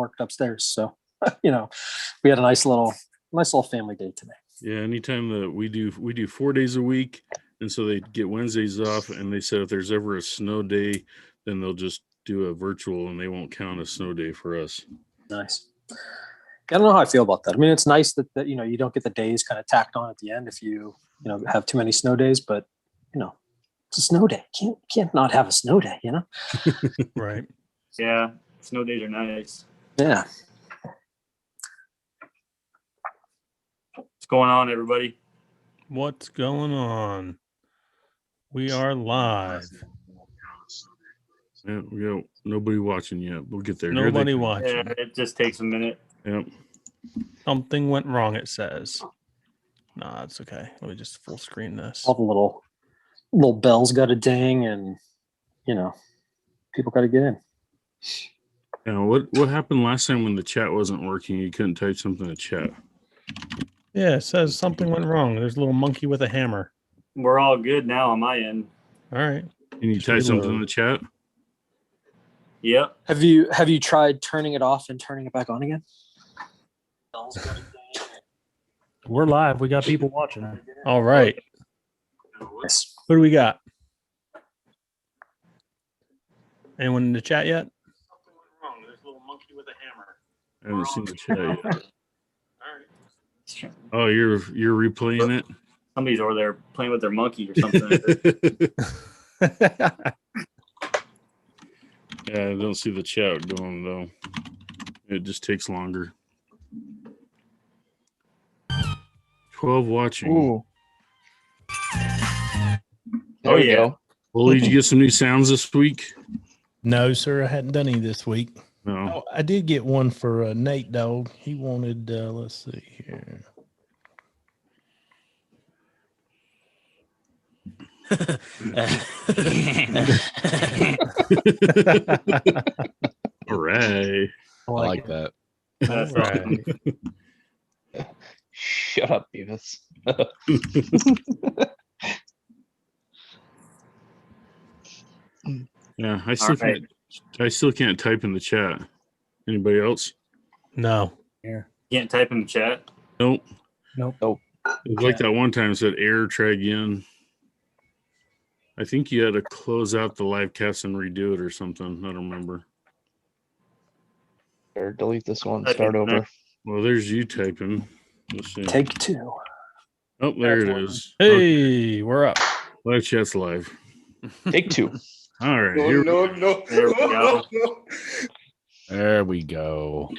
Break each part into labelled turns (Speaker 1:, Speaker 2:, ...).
Speaker 1: worked upstairs. So, we had a nice little family day today.
Speaker 2: Yeah, anytime that we do 4 days a week, and so they get Wednesdays off, and they said if there's ever a snow day, then they'll just do a virtual, and they won't count a snow day for us.
Speaker 1: Nice. I don't know how I feel about that. I mean, it's nice that you don't get the days kind of tacked on at the end if you have too many snow days, but it's a snow day. Can't not have a snow day,
Speaker 3: Right.
Speaker 4: Yeah, snow days are nice.
Speaker 1: Yeah.
Speaker 4: What's going on, everybody?
Speaker 3: What's going on? We are live.
Speaker 2: Yeah, we got nobody watching yet. We'll get there.
Speaker 3: Nobody watching.
Speaker 4: Yeah, it just takes a minute.
Speaker 2: Yep.
Speaker 3: Something went wrong, it says. Nah, it's okay. Let me just full screen this.
Speaker 1: All the little bells got a ding, and people got to get in.
Speaker 2: Yeah, what happened last time when the chat wasn't working? You couldn't type something in chat.
Speaker 3: Yeah, it says something went wrong. There's a little monkey with a hammer.
Speaker 4: We're all good now on my end.
Speaker 3: All right.
Speaker 2: Can you type something in the chat?
Speaker 4: Yep.
Speaker 1: Have you tried turning it off and turning it back on again?
Speaker 5: We're live. We got people watching.
Speaker 3: All right.
Speaker 1: Yes.
Speaker 3: Who do we got? Anyone in the chat yet?
Speaker 2: Something went wrong. There's a little monkey with a hammer. I haven't seen the chat yet. Oh, you're replaying it?
Speaker 4: Somebody's over there playing with their monkey or something.
Speaker 2: Yeah, I don't see the chat going though. It just takes longer. 12 watching.
Speaker 6: Ooh.
Speaker 4: Oh, yeah.
Speaker 2: Well, did you get some new sounds this week?
Speaker 5: No, sir. I hadn't done any this week.
Speaker 2: No.
Speaker 5: Oh, I did get one for Nate, dog. He wanted, let's see here.
Speaker 2: All right.
Speaker 7: I like that.
Speaker 4: That's
Speaker 3: Right.
Speaker 6: Shut up, Beavis.
Speaker 2: Yeah, I still can't type in the chat. Anybody else?
Speaker 3: No.
Speaker 4: Can't type in the chat.
Speaker 2: Nope.
Speaker 5: Nope.
Speaker 2: It was like that one time it said error, try again. I think you had to close out the live cast and redo it or something. I don't remember.
Speaker 6: Or delete this one. Start over.
Speaker 2: Well, there's you typing. Let's see.
Speaker 1: Take two.
Speaker 2: Oh, there it is.
Speaker 3: Hey, we're up.
Speaker 2: Live chat's live.
Speaker 6: Take two.
Speaker 2: All right.
Speaker 4: There we go.
Speaker 7: There we go.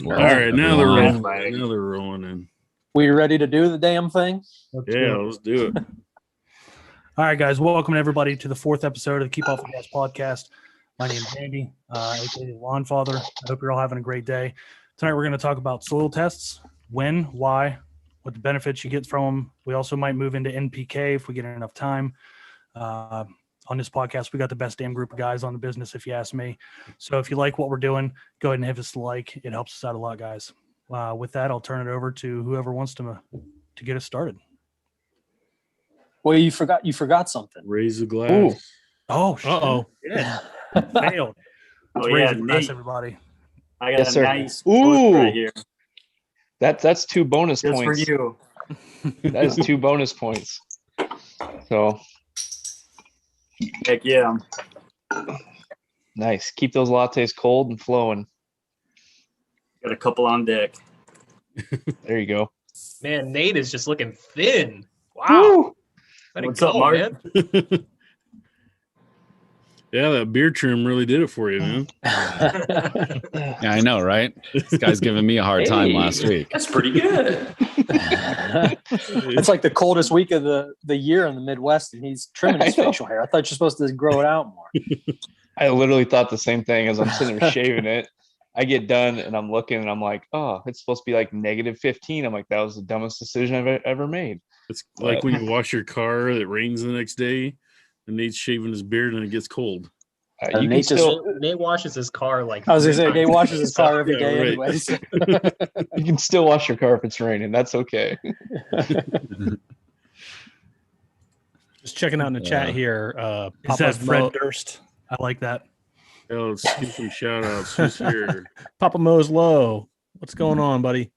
Speaker 2: All right, now they're rolling.
Speaker 4: Right.
Speaker 2: Now they're rolling in.
Speaker 1: We ready to do the damn thing?
Speaker 2: Yeah, let's do it.
Speaker 5: All right, guys. Welcome everybody to the 4th episode of the Keep Off the Gas podcast. My name is Andy, aka Lawn Father. I hope you're all having a great day. Tonight we're going to talk about soil tests, when, why, what the benefits you get from them. We also might move into NPK if we get enough time. On this podcast, we got the best damn group of guys on the business, if you ask me. So if you like what we're doing, go ahead and hit us a like. It helps us out a lot, guys. With that, I'll turn it over to whoever wants to get us started.
Speaker 1: Well, you forgot something.
Speaker 2: Raise the glass.
Speaker 1: Ooh.
Speaker 5: Oh, shit.
Speaker 3: Uh-oh.
Speaker 5: Yeah. Failed. Let's
Speaker 4: Oh,
Speaker 5: raise
Speaker 4: yeah,
Speaker 5: the glass,
Speaker 4: Nate.
Speaker 5: everybody.
Speaker 4: I got
Speaker 6: Yes,
Speaker 4: a
Speaker 6: sir.
Speaker 4: nice
Speaker 6: Ooh.
Speaker 4: boost right here.
Speaker 6: That's 2 bonus
Speaker 4: Just for
Speaker 6: points.
Speaker 4: you.
Speaker 6: That is 2 bonus points. So
Speaker 4: Heck yeah.
Speaker 6: nice. Keep those lattes cold and flowing.
Speaker 4: Got a couple on deck.
Speaker 6: There you go.
Speaker 8: Man, Nate is just looking thin. Wow.
Speaker 6: Woo!
Speaker 8: Way to
Speaker 4: What's
Speaker 8: go,
Speaker 4: up, Mark?
Speaker 8: man.
Speaker 2: Yeah, that beard trim really did it for you, man.
Speaker 7: Yeah, I know, right? This guy's giving me a hard time last week.
Speaker 8: That's pretty good.
Speaker 1: It's like the coldest week of the year in the Midwest, and he's trimming his
Speaker 6: I know.
Speaker 1: facial hair. I thought you're supposed to grow it out more.
Speaker 6: I literally thought the same thing as I'm sitting there shaving it. I get done and I'm looking and I'm like, oh, it's supposed to be like -15. I'm like, that was the dumbest decision I've ever made.
Speaker 2: It's like when you wash your car, it rains the next day, and Nate's shaving his beard and it gets cold.
Speaker 6: You can
Speaker 1: Nate just-
Speaker 6: still
Speaker 8: Nate washes his car like.
Speaker 1: I was gonna say,
Speaker 8: 3
Speaker 1: Nate
Speaker 8: times.
Speaker 1: washes his car every
Speaker 2: Yeah,
Speaker 1: day,
Speaker 2: right.
Speaker 1: anyways.
Speaker 6: you can still wash your car if it's raining. That's okay.
Speaker 5: Just checking out in the chat here.
Speaker 3: Is that
Speaker 5: Papa's
Speaker 3: Fred
Speaker 5: Mo-
Speaker 3: Durst?
Speaker 5: I like that.
Speaker 2: Yeah, let's do some shout outs. Who's here?
Speaker 3: Papa Mo's Low. What's going on, buddy?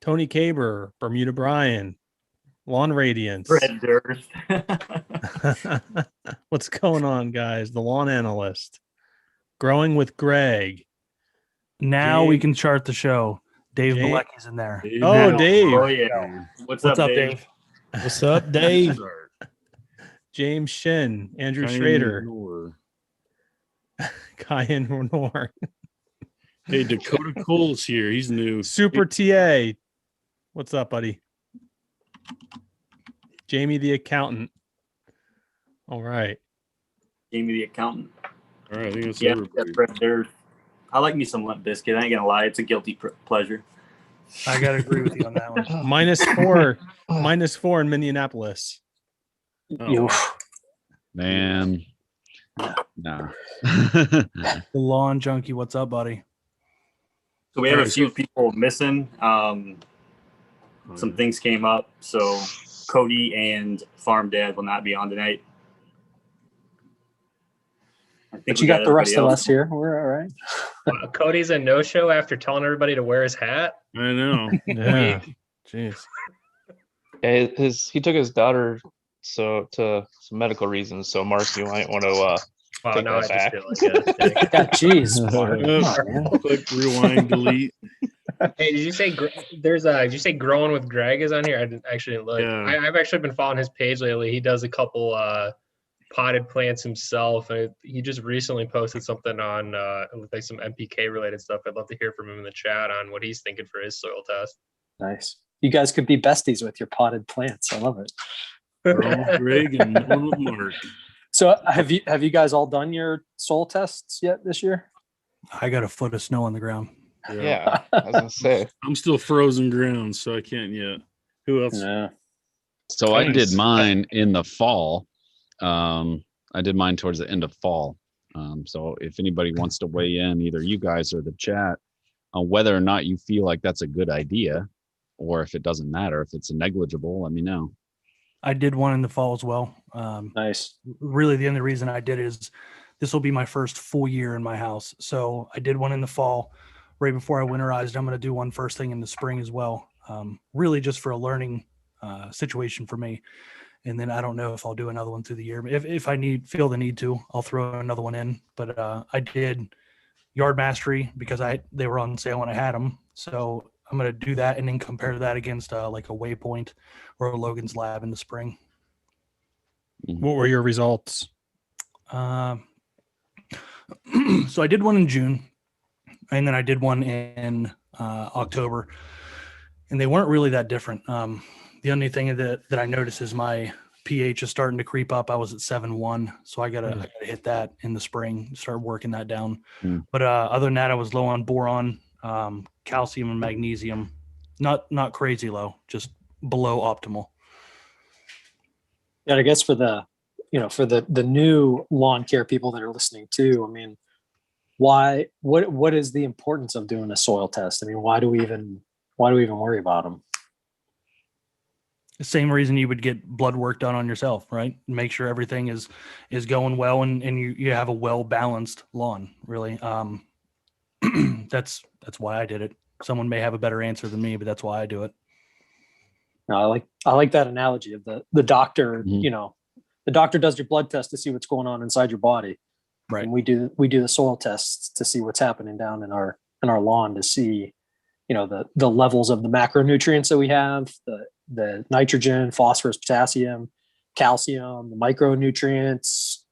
Speaker 3: Tony Caber, Bermuda Brian, Lawn Radiance.
Speaker 4: Red Dirt.
Speaker 3: What's going on, guys? The Lawn Analyst. Growing with Greg.
Speaker 5: Now we
Speaker 3: Dave.
Speaker 5: can chart the show. Dave
Speaker 3: Dave.
Speaker 5: Malecki's in there.
Speaker 3: Oh,
Speaker 4: Now-
Speaker 3: Dave.
Speaker 4: Oh yeah. What's up, Dave?
Speaker 3: What's up, Dave? James Shin, Andrew Schrader, Kyan Renor,
Speaker 2: Hey, Dakota Cole's here. He's new.
Speaker 3: Super TA. What's up, buddy? Jamie the accountant. All right.
Speaker 4: Jamie the accountant.
Speaker 2: All right, I think that's
Speaker 4: Yeah,
Speaker 2: everybody.
Speaker 4: that's Red Dirt. I like me some Limp Biscuit. I ain't gonna lie, it's a guilty pleasure.
Speaker 5: I gotta agree with you on that one.
Speaker 3: -4 in Minneapolis.
Speaker 2: Oh,
Speaker 1: You-
Speaker 7: Man. Nah.
Speaker 5: The Lawn Junkie, what's up, buddy?
Speaker 4: So we have a
Speaker 2: Alright,
Speaker 4: few people missing. Some things came up, so Cody and Pharm Dad will not be on tonight. I think
Speaker 1: But
Speaker 4: we
Speaker 1: you got the rest
Speaker 4: everybody
Speaker 1: of
Speaker 4: else.
Speaker 1: us here. We're all right.
Speaker 8: Cody's a no-show after telling everybody to wear his hat.
Speaker 2: I know.
Speaker 3: Yeah. Jeez.
Speaker 6: Yeah, he took his daughter to some medical reasons. So Mark, you might want to
Speaker 8: Wow,
Speaker 6: Take
Speaker 8: now I
Speaker 6: that
Speaker 8: just
Speaker 6: back.
Speaker 8: feel like a dick.
Speaker 1: Yeah, jeez. Mark. Come on, man.
Speaker 2: Click, rewind, delete.
Speaker 8: Hey, did you say did you say growing with Greg is on here? I didn't actually look.
Speaker 2: Yeah.
Speaker 8: I've actually been following his page lately. He does a couple potted plants himself, and he just recently posted something on like some MPK related stuff. I'd love to hear from him in the chat on what he's thinking for his soil test.
Speaker 1: Nice. You guys could be besties with your potted plants. I love it.
Speaker 2: Wrong with Greg and one with Mark.
Speaker 1: So have you guys all done your soil tests yet this year?
Speaker 5: I got a foot of snow on the ground.
Speaker 6: yeah. I was gonna say
Speaker 2: I'm still frozen ground, so I can't yet. Who else?
Speaker 1: Yeah.
Speaker 7: So I did
Speaker 6: Thanks.
Speaker 7: mine in the fall. I did mine towards the end of fall. So if anybody wants to weigh in, either you guys or the chat, on whether or not you feel like that's a good idea, or if it doesn't matter, if it's negligible, let me know.
Speaker 5: I did one in the fall as well.
Speaker 1: Nice.
Speaker 5: Really, the only reason I did is this will be my first full year in my house. So I did one in the fall right before I winterized. I'm going to do one first thing in the spring as well. Really just for a learning situation for me. And then I don't know if I'll do another one through the year. If I feel the need to, I'll throw another one in. But I did Yard Mastery because they were on sale when I had them. So I'm going to do that and then compare that against like a Waypoint or a Logan's Lab in the spring.
Speaker 3: What were your results?
Speaker 5: So I did one in June, and then I did one in October, and they weren't really that different. The only thing that I noticed is my pH is starting to creep up. I was at 7.1, so I gotta hit that in the spring, start working that down. But other than that, I was low on boron, calcium, and magnesium. Not crazy low, just below optimal.
Speaker 1: And I guess for the new lawn care people that are listening too, I mean, what is the importance of doing a soil test? I mean, why do we even worry about them?
Speaker 5: The same reason you would get blood work done on yourself, right? Make sure everything is going well and you have a well-balanced lawn, really. That's why I did it. Someone may have a better answer than me, but that's why I do it.
Speaker 1: No, I like that analogy of the doctor,
Speaker 7: Mhm.
Speaker 1: The doctor does your blood test to see what's going on inside your body.
Speaker 5: Right.
Speaker 1: And we do the soil tests to see what's happening down in our lawn, to see, the levels of the macronutrients that we have, the nitrogen, phosphorus, potassium, calcium, the micronutrients,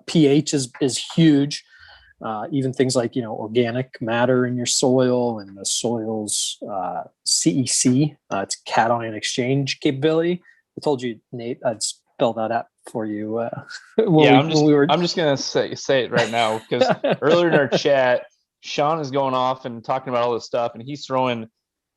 Speaker 1: pH is huge. Even things like, organic matter in your soil and the soil's CEC, it's cation exchange capability. I told you, Nate, I'd spell that out for you.
Speaker 6: I'm just gonna say it right now because earlier in our chat, Sean is going off and talking about all this stuff, and he's throwing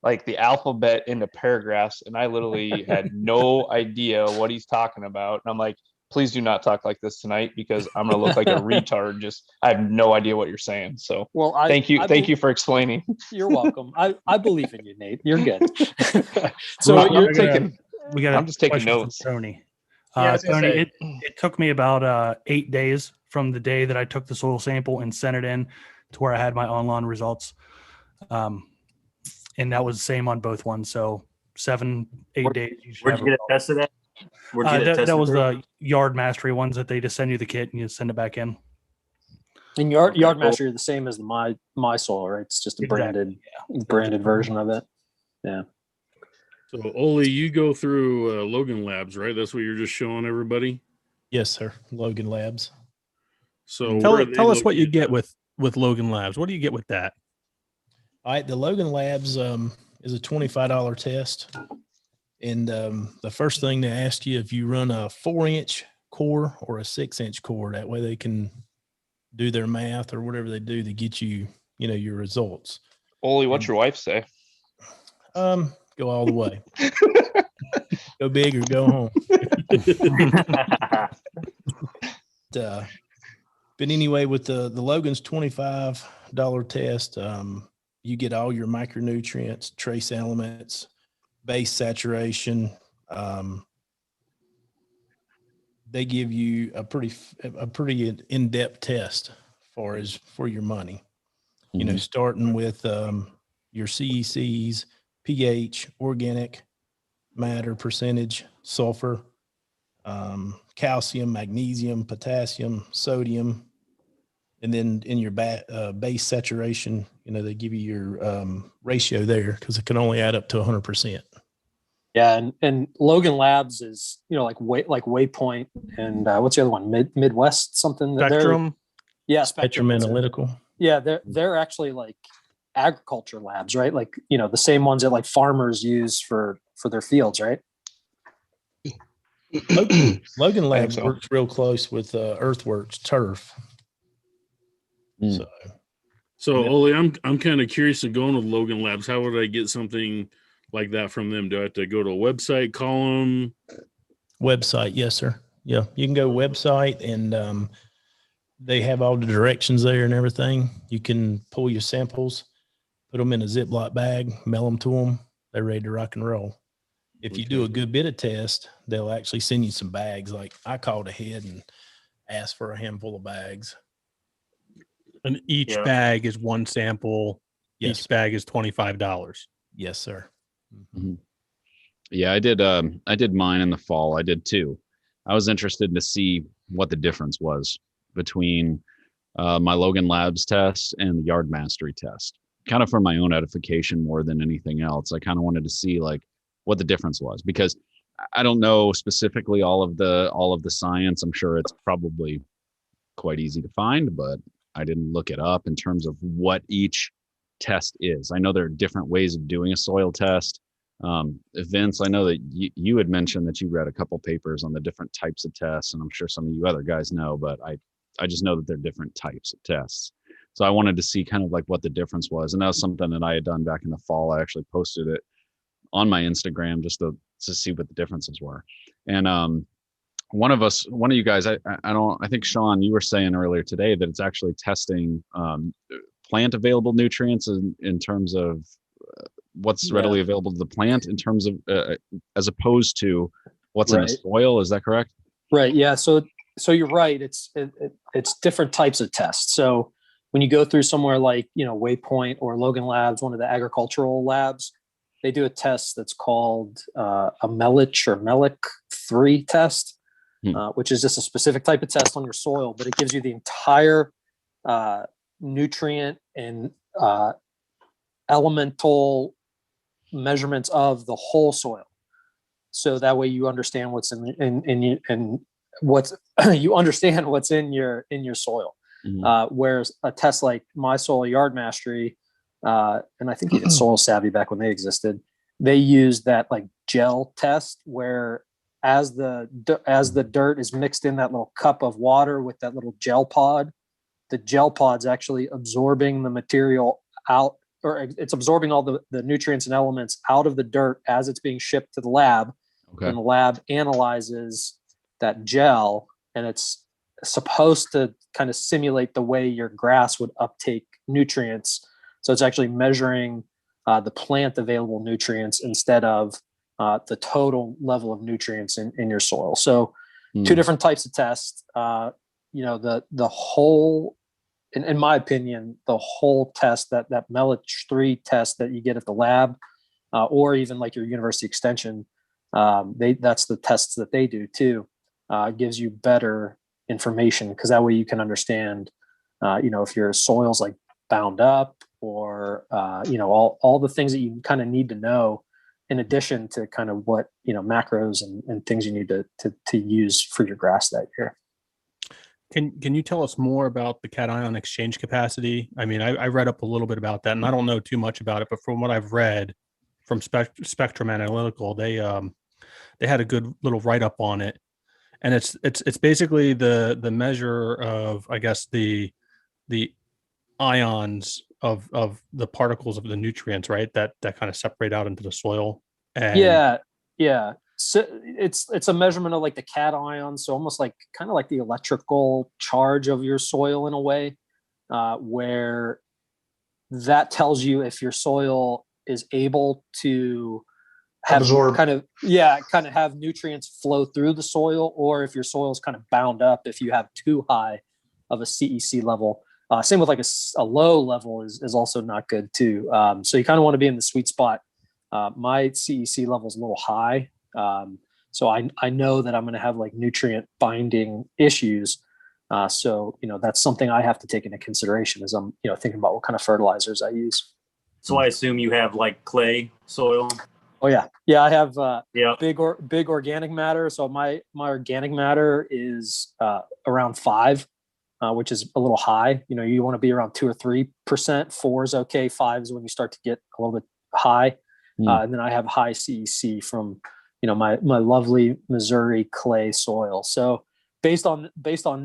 Speaker 6: like the alphabet into paragraphs, and I literally had no idea what he's talking about. And I'm like, please do not talk like this tonight because I'm gonna look like a retard. I have no idea what you're saying. So thank you for explaining.
Speaker 1: You're welcome. I believe in you, Nate. You're good. So
Speaker 5: Well,
Speaker 1: you're
Speaker 5: we got
Speaker 6: I'm just taking
Speaker 5: question from
Speaker 6: notes.
Speaker 5: Tony.
Speaker 8: Yeah, I was gonna
Speaker 5: Tony,
Speaker 8: say-
Speaker 5: it took me about 8 days from the day that I took the soil sample and sent it in to where I had my on-lawn results. And that was the same on both ones. So 7-8 days.
Speaker 4: Where'd you get it tested at? Where'd you get it
Speaker 5: that
Speaker 4: tested
Speaker 5: was
Speaker 4: through?
Speaker 5: the Yard Mastery ones that they just send you the kit and you send it back in.
Speaker 1: And Yard
Speaker 4: Okay, cool.
Speaker 1: Master, the same as the my soil, right? It's just a
Speaker 5: Exactly,
Speaker 1: branded version of it. Yeah.
Speaker 2: So Olee, you go through Logan Labs, right? That's what you're just showing everybody.
Speaker 3: Yes, sir. Logan Labs.
Speaker 2: So
Speaker 3: Tell
Speaker 2: where are they
Speaker 3: us what you
Speaker 2: located
Speaker 3: get
Speaker 2: at?
Speaker 3: with Logan Labs. What do you get with that?
Speaker 9: All right, the Logan Labs is a $25 test, and the first thing they ask you if you run a 4-inch core or a 6-inch core. That way they can do their math or whatever they do to get you, your results.
Speaker 6: Olee, what's your wife say?
Speaker 9: Go all the way. Go big or go home. But anyway, with the Logan's $25 test, you get all your micronutrients, trace elements, base saturation. They give you a pretty in-depth test for your money. Starting with your CECs, pH, organic matter percentage, sulfur, calcium, magnesium, potassium, sodium, and then in your base saturation, they give you your ratio there because it can only add up to 100%.
Speaker 1: Yeah, and Logan Labs is like Waypoint and what's the other one? Midwest something.
Speaker 3: Spectrum.
Speaker 1: Spectrum
Speaker 9: Analytical.
Speaker 1: Yeah, they're actually like agriculture labs, right? Like the same ones that like farmers use for their fields, right?
Speaker 9: Logan Labs works real close with Earthworks Turf.
Speaker 2: So Olee, I'm kind of curious of going with Logan Labs. How would I get something like that from them? Do I have to go to a website, call them?
Speaker 9: Website, yes, sir. Yeah, you can go website, and they have all the directions there and everything. You can pull your samples, put them in a Ziploc bag, mail them to them. They're ready to rock and roll. If you do a good bit of test, they'll actually send you some bags. Like I called ahead and asked for a handful of bags.
Speaker 3: And each bag is one sample.
Speaker 9: Yes.
Speaker 3: Each bag is $25.
Speaker 9: Yes, sir.
Speaker 7: Mm-hmm. Yeah, I did mine in the fall. I did too. I was interested to see what the difference was between my Logan Labs test and the Yard Mastery test, kind of for my own edification more than anything else. I kind of wanted to see like what the difference was, because I don't know specifically all of the science. I'm sure it's probably quite easy to find, but I didn't look it up in terms of what each test is. I know there are different ways of doing a soil test. Vince, I know that you had mentioned that you read a couple papers on the different types of tests, and I'm sure some of you other guys know, but I just know that they're different types of tests. So I wanted to see kind of like what the difference was. And that was something that I had done back in the fall. I actually posted it on my Instagram just to see what the differences were. And one of you guys, I think Sean, you were saying earlier today that it's actually testing plant available nutrients in terms of what's readily available to the plant in terms of as opposed to what's in the soil. Is that correct?
Speaker 1: Right. Yeah. So you're right. It's different types of tests. So when you go through somewhere like, Waypoint or Logan Labs, one of the agricultural labs, they do a test that's called a Melich or Melic 3 test, which is just a specific type of test on your soil, but it gives you the entire nutrient and elemental measurements of the whole soil. So that way you understand what's in what's you understand what's in your soil. Mm-hmm. Whereas a test like My Soil Yard Mastery, and I think even Soil Savvy back when they existed, they use that like gel test where as the dirt is mixed in that little cup of water with that little gel pod, the gel pod's actually absorbing the material out, or it's absorbing all the nutrients and elements out of the dirt as it's being shipped to the lab. Okay. And the lab analyzes that gel, and it's supposed to kind of simulate the way your grass would uptake nutrients. So it's actually measuring the plant available nutrients instead of the total level of nutrients in your soil. So two different types of tests. the whole, in my opinion, the whole test, that Melich 3 test that you get at the lab, or even like your university extension, that's the tests that they do too, gives you better information, because that way you can understand, if your soil's like bound up, or all the things that you kind of need to know, in addition to kind of what macros and things you need to use for your grass that year.
Speaker 3: Can you tell us more about the cation exchange capacity? I mean, I read up a little bit about that, and I don't know too much about it, but from what I've read from Spectrum Analytical, they had a good little write up on it, and it's basically the measure of, I guess, the ions of the particles of the nutrients, right? That kind of separate out into the soil. And
Speaker 1: yeah. So it's a measurement of like the cations, so almost like kind of like the electrical charge of your soil in a way, where that tells you if your soil is able to have kind of have nutrients flow through the soil, or if your soil is kind of bound up, if you have too high of a CEC level. Same with like a low level is also not good too. So you kind of want to be in the sweet spot. My CEC level is a little high. So I know that I'm going to have like nutrient binding issues. So, that's something I have to take into consideration as I'm, thinking about what kind of fertilizers I use.
Speaker 4: So I assume you have like clay soil.
Speaker 1: Oh yeah. Yeah. I have, big organic matter. So my organic matter is, around 5, which is a little high. You want to be around 2 or 3%. 4 is okay. 5 is when you start to get a little bit high. And then I have high CEC from, my lovely Missouri clay soil. So based on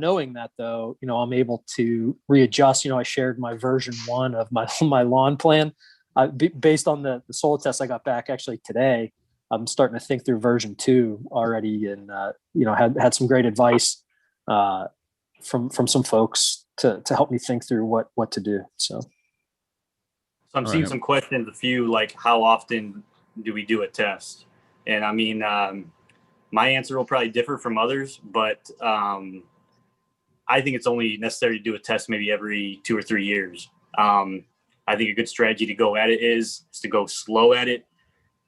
Speaker 1: knowing that, though, I'm able to readjust. I shared my version 1 of my lawn plan, based on the soil test I got back actually today. I'm starting to think through version 2 already, and had some great advice from some folks to help me think through what to do. So
Speaker 4: I'm seeing some questions, a few like, how often do we do a test? And I mean, my answer will probably differ from others, but I think it's only necessary to do a test maybe every 2 or 3 years. I think a good strategy to go at it is to go slow at it.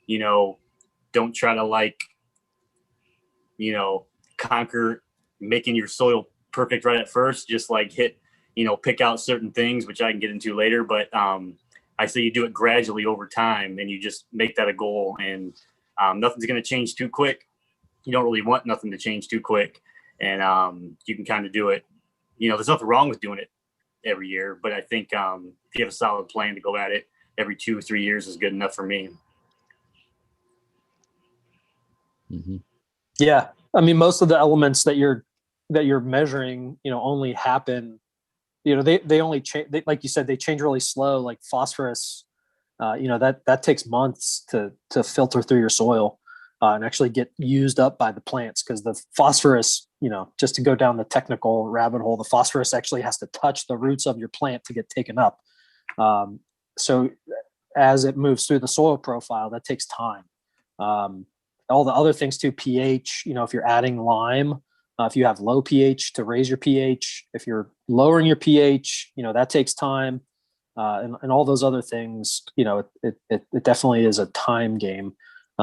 Speaker 4: Don't try to conquer making your soil perfect right at first. Just like pick out certain things, which I can get into later. But I say you do it gradually over time, and you just make that a goal, and nothing's going to change too quick. You don't really want nothing to change too quick. And you can kind of do it. There's nothing wrong with doing it every year, but I think if you have a solid plan to go at it every 2 or 3 years is good enough for me.
Speaker 7: Mm-hmm.
Speaker 1: Yeah. I mean, most of the elements that you're measuring, only happen, they only change, like you said, they change really slow, like phosphorus. That takes months to filter through your soil and actually get used up by the plants, because the phosphorus, just to go down the technical rabbit hole, the phosphorus actually has to touch the roots of your plant to get taken up. So as it moves through the soil profile, that takes time. All the other things too, pH, if you're adding lime, if you have low pH, to raise your pH, if you're lowering your pH, that takes time. And all those other things, it definitely is a time game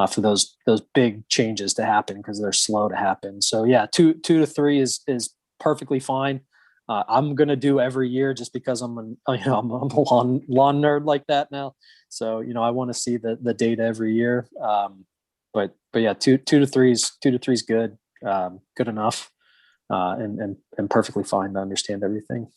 Speaker 1: for those big changes to happen, because they're slow to happen. So yeah, 2 to 3 is perfectly fine. I'm gonna do every year just because I'm a lawn nerd like that now. So I want to see the data every year. But yeah, 2 to 3 is good, good enough, and perfectly fine to understand everything.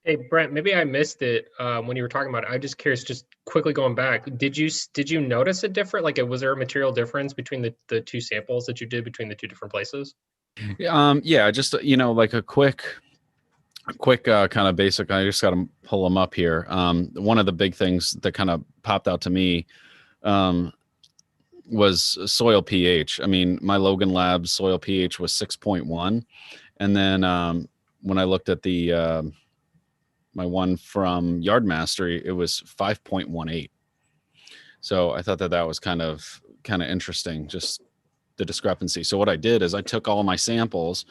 Speaker 8: Hey, Brent, maybe I missed it when you were talking about it. I'm just curious, just quickly going back, did you notice a difference? Was there a material difference between the 2 samples that you did between the 2 different places?
Speaker 7: Yeah, just, like a quick kind of basic, I just got to pull them up here. One of the big things that kind of popped out to me was soil pH. I mean, my Logan Labs soil pH was 6.1. And then when I looked at the my one from Yard Mastery, it was 5.18. So I thought that was kind of interesting, just the discrepancy. So what I did is I took all my samples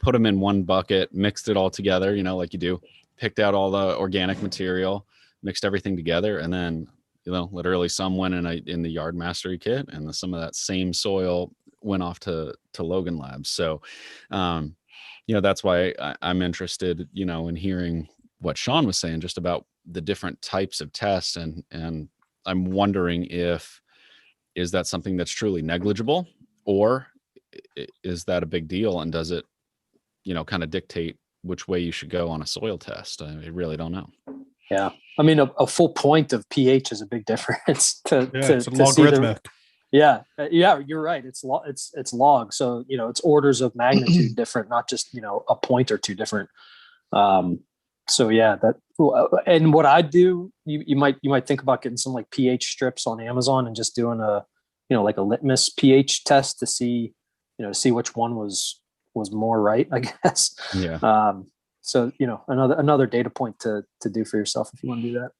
Speaker 7: put them in one bucket, mixed it all together, you know, like you do, picked out all the organic material, mixed everything together, and then, you know, literally some went in the yard mastery kit, and some of that same soil went off to Logan Labs. So, you know, that's why I'm interested, you know, in hearing what Sean was saying just about the different types of tests. And I'm wondering is that something that's truly negligible, or is that a big deal? And does it, you know, kind of dictate which way you should go on a soil test? I really don't know.
Speaker 1: Yeah. I mean, a full point of pH is a big difference
Speaker 3: It's
Speaker 1: to
Speaker 3: logarithmic.
Speaker 1: Yeah, you're right. It's log. So, you know, it's orders of magnitude different, not just, you know, a point or two different. So yeah, and what I do, you might think about getting some like pH strips on Amazon and just doing a, you know, like a litmus pH test to see, you know, see which one was more right, I guess.
Speaker 7: Yeah.
Speaker 1: So, you know, another data point to do for yourself if you want to do that.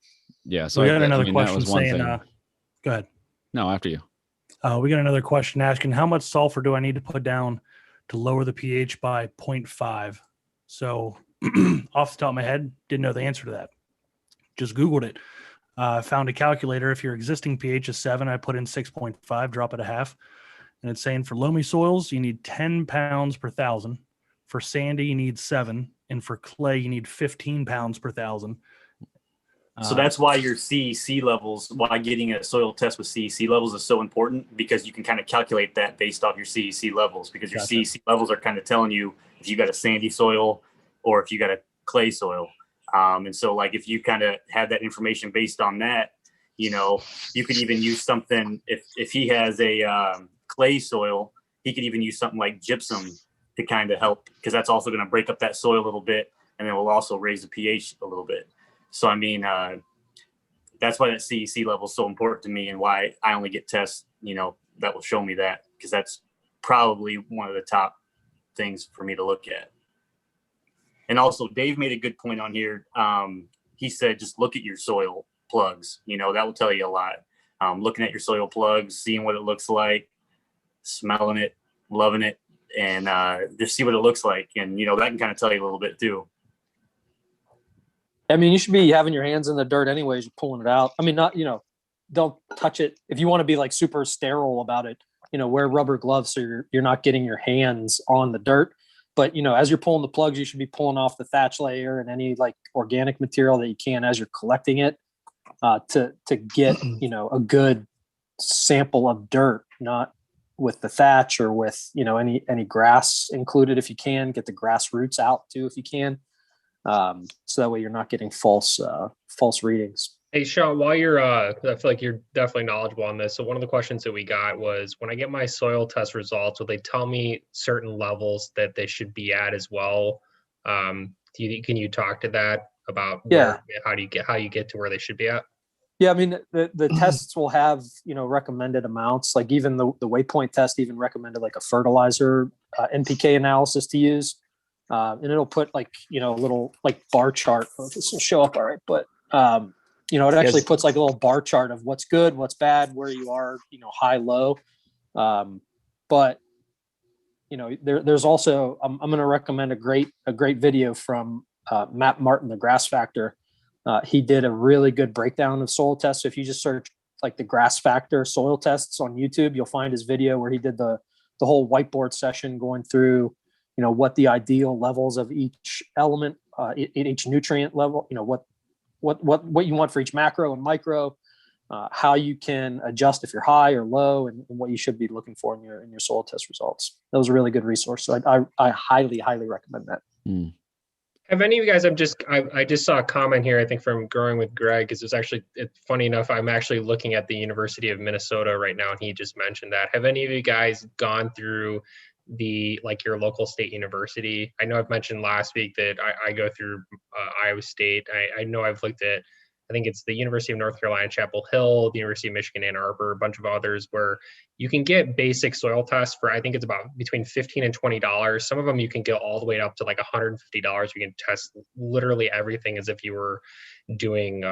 Speaker 7: Yeah. So
Speaker 5: we got another
Speaker 7: that
Speaker 5: question
Speaker 7: was one
Speaker 5: saying,
Speaker 7: thing.
Speaker 5: go ahead.
Speaker 7: No, after you.
Speaker 5: We got another question asking, how much sulfur do I need to put down to lower the pH by 0.5? So off the top of my head, didn't know the answer to that. Just Googled it. Found a calculator. If your existing pH is 7, I put in 6.5, drop it a half. And it's saying for loamy soils, you need 10 pounds per 1,000. For sandy, you need 7. And for clay, you need 15 pounds per 1,000.
Speaker 4: So that's why your CEC levels, why getting a soil test with CEC levels is so important, because you can kind of calculate that based off your CEC levels, because your CEC levels are kind of telling you if you got a sandy soil or if you got a clay soil. And so like, if you kind of had that information based on that, you know, you could even use something, if he has a clay soil, he could even use something like gypsum to kind of help, because that's also going to break up that soil a little bit, and it will also raise the pH a little bit. So, I mean, that's why that CEC level is so important to me, and why I only get tests, you know, that will show me that, because that's probably one of the top things for me to look at. And also, Dave made a good point on here. He said, just look at your soil plugs. You know, that will tell you a lot. Looking at your soil plugs, seeing what it looks like, smelling it, loving it, and just see what it looks like. And, you know, that can kind of tell you a little bit too.
Speaker 1: I mean, you should be having your hands in the dirt anyways. You're pulling it out. I mean, not, you know, don't touch it. If you want to be like super sterile about it, you know, wear rubber gloves so you're not getting your hands on the dirt. But, you know, as you're pulling the plugs, you should be pulling off the thatch layer and any like organic material that you can as you're collecting it to get, you know, a good sample of dirt, not with the thatch or with, you know, any grass included. If you can, get the grass roots out too if you can. So that way you're not getting false readings.
Speaker 8: Hey, Sean, while you're, I feel like you're definitely knowledgeable on this. So one of the questions that we got was, when I get my soil test results, will they tell me certain levels that they should be at as well? Can you talk to that about how you get to where they should be at?
Speaker 1: Yeah, I mean, the tests will have, you know, recommended amounts. Like even the waypoint test even recommended like a fertilizer NPK analysis to use. And it'll put like, you know, a little like bar chart. If this will show up all right, but you know, it actually puts like a little bar chart of what's good, what's bad, where you are, you know, high, low. But you know, there's also I'm going to recommend a great video from Matt Martin, the Grass Factor. He did a really good breakdown of soil tests. So if you just search like the Grass Factor soil tests on YouTube, you'll find his video where he did the whole whiteboard session going through, you know, what the ideal levels of each element, each nutrient level, you know, what you want for each macro and micro, how you can adjust if you're high or low, and what you should be looking for in your soil test results. That was a really good resource. So I highly recommend that.
Speaker 7: Mm.
Speaker 8: Have any of you guys, I just saw a comment here, I think from Growing with Greg, because it's funny enough, I'm actually looking at the University of Minnesota right now, and he just mentioned that. Have any of you guys gone through your local state university? I know I've mentioned last week that I go through Iowa State. I know I've looked at, I think it's the University of North Carolina, Chapel Hill, the University of Michigan, Ann Arbor, a bunch of others, where you can get basic soil tests for, I think it's about between $15 and $20. Some of them you can get all the way up to like $150. You can test literally everything as if you were doing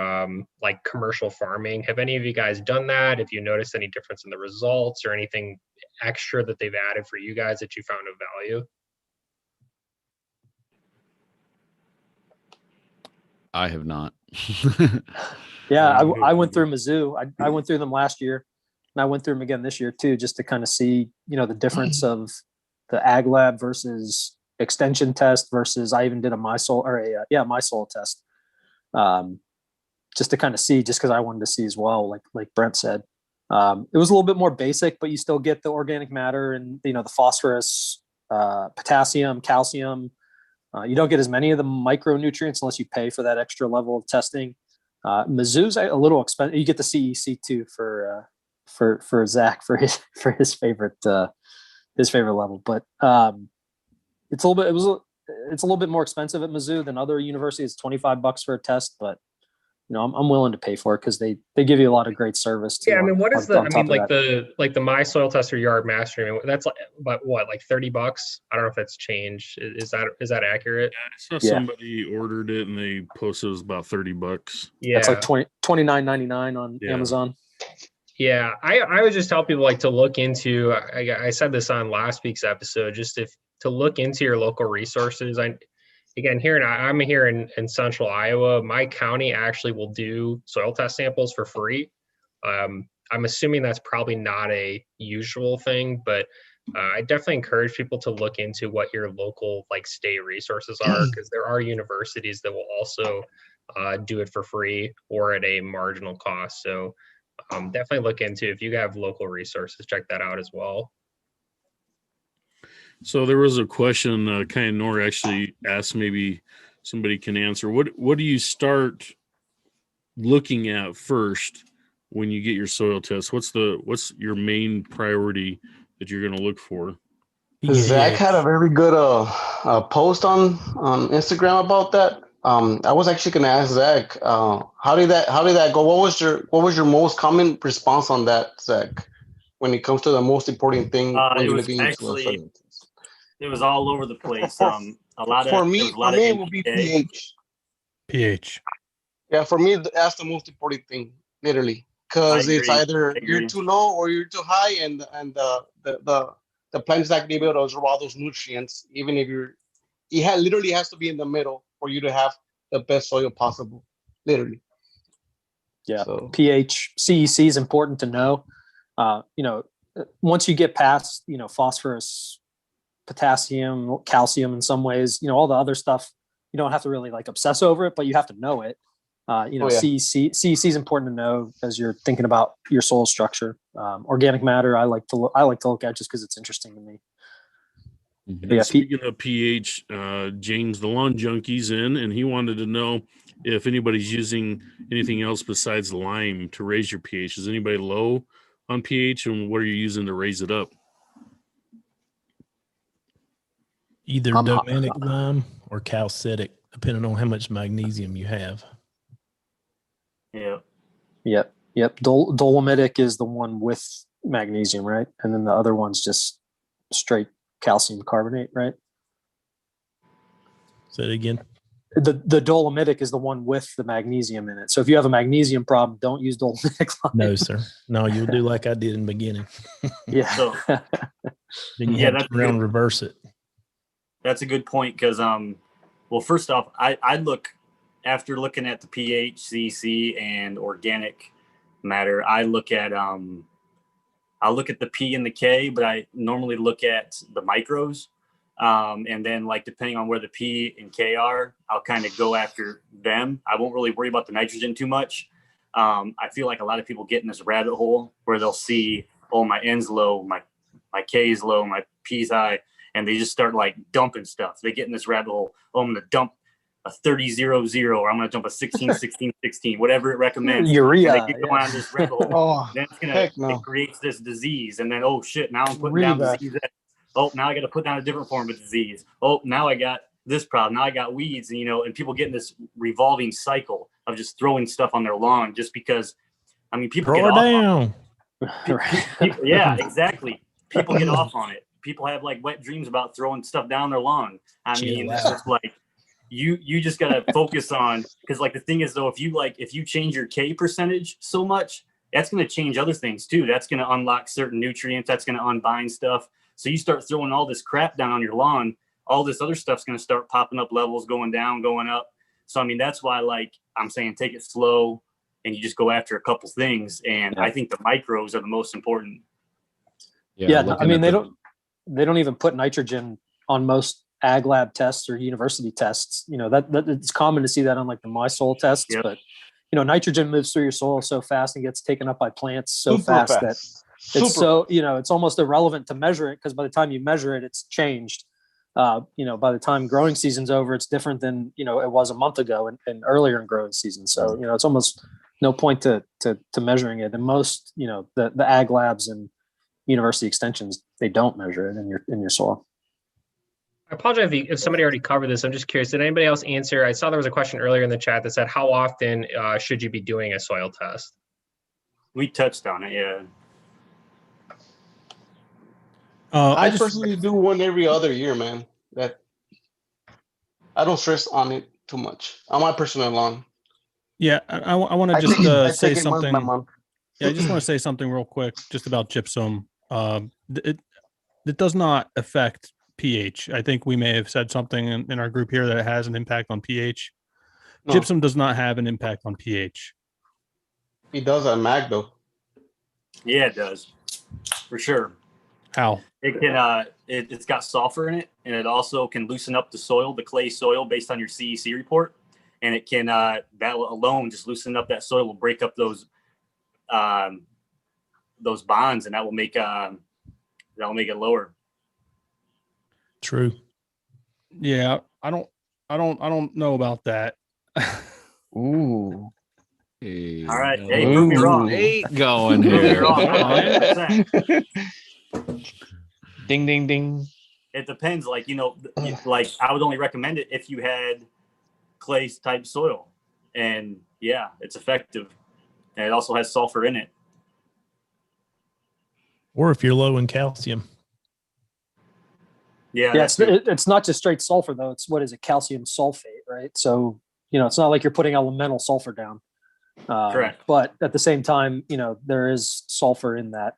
Speaker 8: like commercial farming. Have any of you guys done that? If you noticed any difference in the results or anything extra that they've added for you guys that you found of value?
Speaker 7: I have not.
Speaker 1: Yeah, I went through Mizzou. I went through them last year, and I went through them again this year too, just to kind of see, the difference of the Ag Lab versus extension test versus I even did a my soil test, just to kind of see, just because I wanted to see as well, like Brent said. It was a little bit more basic, but you still get the organic matter and the phosphorus, potassium, calcium. You don't get as many of the micronutrients unless you pay for that extra level of testing. Mizzou's a little expensive. You get the CEC too for Zach for his favorite level, but it's a little bit more expensive at Mizzou than other universities. It's $25 for a test, but I'm willing to pay for it because they give you a lot of great service too.
Speaker 8: Yeah, I mean, what is the? I mean, like
Speaker 1: that.
Speaker 8: the My Soil Test or Yard Mastery. I mean, that's like, but what, like $30? I don't know if that's changed. Is that accurate?
Speaker 2: Yeah, I saw somebody ordered it and they posted it was about $30.
Speaker 8: Yeah,
Speaker 1: it's like $29.99 on Amazon.
Speaker 8: Yeah, I would just tell people to look into. I said this on last week's episode. Just to look into your local resources. I'm here in central Iowa. My county actually will do soil test samples for free. I'm assuming that's probably not a usual thing, but I definitely encourage people to look into what your local state resources are, because there are universities that will also do it for free or at a marginal cost. So definitely look into, if you have local resources, check that out as well.
Speaker 2: So there was a question, kind of Nora actually asked, maybe somebody can answer. What do you start looking at first when you get your soil test? What's your main priority that you're going to look for?
Speaker 10: Zach had a very good post on Instagram about that. I was actually going to ask Zach, how did that go? What was your most common response on that, Zach, when it comes to the most important thing when you're looking into a soil test?
Speaker 4: It was all over the place.
Speaker 10: For me, it would be pH.
Speaker 3: pH.
Speaker 10: Yeah, for me, that's the most important thing, literally, because it's either you're too low or you're too high, and the plant's not gonna be able to absorb all those nutrients. Even if literally has to be in the middle for you to have the best soil possible, literally.
Speaker 1: Yeah, so pH, CEC is important to know. Once you get past phosphorus, potassium, calcium in some ways, all the other stuff, you don't have to really obsess over it, but you have to know it. CEC is important to know as you're thinking about your soil structure. Organic matter, I like to look at just because it's interesting to me.
Speaker 2: Yeah, speaking of pH, James, the Lawn Junkie's in, and he wanted to know if anybody's using anything else besides lime to raise your pH. Is anybody low on pH, and what are you using to raise it up?
Speaker 9: Either Dominic lime or calcitic, depending on how much magnesium you have.
Speaker 1: Yep. Dolomitic is the one with magnesium, right? And then the other one's just straight calcium carbonate, right?
Speaker 9: Say it again.
Speaker 1: The Dolomitic is the one with the magnesium in it. So if you have a magnesium problem, don't use Dolomitic lime.
Speaker 9: No, sir. No, you'll do like I did in the beginning.
Speaker 1: Yeah.
Speaker 4: So,
Speaker 9: then you have to turn around and reverse it.
Speaker 4: That's a good point, because well, first off, I look, after looking at the pH, CEC, and organic matter, I look at I'll look at the P and the K, but I normally look at the micros. And then depending on where the P and K are, I'll kind of go after them. I won't really worry about the nitrogen too much. I feel like a lot of people get in this rabbit hole where they'll see, oh, my N's low, my K's low, my P's high, and they just start dumping stuff. They get in this rabbit hole. Oh, I'm going to dump a 30-0-0, or I'm going to dump a 16-16-16, whatever it recommends.
Speaker 1: Urea.
Speaker 4: And they get going on this rabbit hole. Then it creates this disease. And then, oh, shit, now I'm putting down disease. Oh, now I got to put down a different form of disease. Oh, now I got this problem. Now I got weeds, and people get in this revolving cycle of just throwing stuff on their lawn just because, people
Speaker 9: Throw
Speaker 4: get
Speaker 9: down.
Speaker 4: Yeah, exactly. People get off on it. People have wet dreams about throwing stuff down their lawn. It's just you just got to focus on, because the thing is though, if you change your K percentage so much, that's going to change other things too. That's going to unlock certain nutrients. That's going to unbind stuff. So you start throwing all this crap down on your lawn, all this other stuff's going to start popping up, levels going down, going up. So, I mean, that's why, like I'm saying, take it slow and you just go after a couple things. And I think the micros are the most important.
Speaker 1: Yeah. I mean, they don't even put nitrogen on most ag lab tests or university tests. You know, that it's common to see that on like the My Soil tests, but you know, nitrogen moves through your soil so fast and gets taken up by plants so fast that it's so, you know, it's almost irrelevant to measure it, because by the time you measure it, it's changed. You know, by the time growing season's over, it's different than, you know, it was a month ago and earlier in growing season. So, you know, it's almost no point to measuring it. And most, you know, the ag labs and university extensions, they don't measure it in your soil.
Speaker 8: I apologize if somebody already covered this. I'm just curious. Did anybody else answer? I saw there was a question earlier in the chat that said, how often should you be doing a soil test?
Speaker 4: We touched on it, yeah.
Speaker 10: I personally do one every other year, man. That I don't stress on it too much on my personal lawn.
Speaker 3: Yeah, I want to just say something.
Speaker 10: Yeah,
Speaker 3: I just want to say something real quick, just about gypsum. It does not affect pH. I think we may have said something in our group here that it has an impact on pH. No. Gypsum does not have an impact on pH.
Speaker 10: It does on mag though.
Speaker 4: Yeah, it does, for sure.
Speaker 3: How?
Speaker 4: It can it's got sulfur in it, and it also can loosen up the soil, the clay soil, based on your CEC report. And it can that alone, just loosening up that soil, will break up those bonds, and that will make it lower.
Speaker 9: True.
Speaker 3: Yeah, I don't know about that.
Speaker 6: Ooh.
Speaker 7: Hey,
Speaker 4: all right. Hey, prove me wrong.
Speaker 7: Ain't going here.
Speaker 6: Ding, ding, ding.
Speaker 4: It depends. Like, you know, like I would only recommend it if you had clay type soil, and yeah, it's effective, and it also has sulfur in it.
Speaker 9: Or if you're low in calcium.
Speaker 1: Yeah, it's not just straight sulfur though. It's, what is it, calcium sulfate, right? So, you know, it's not like you're putting elemental sulfur down.
Speaker 4: Correct.
Speaker 1: But at the same time, you know, there is sulfur in that.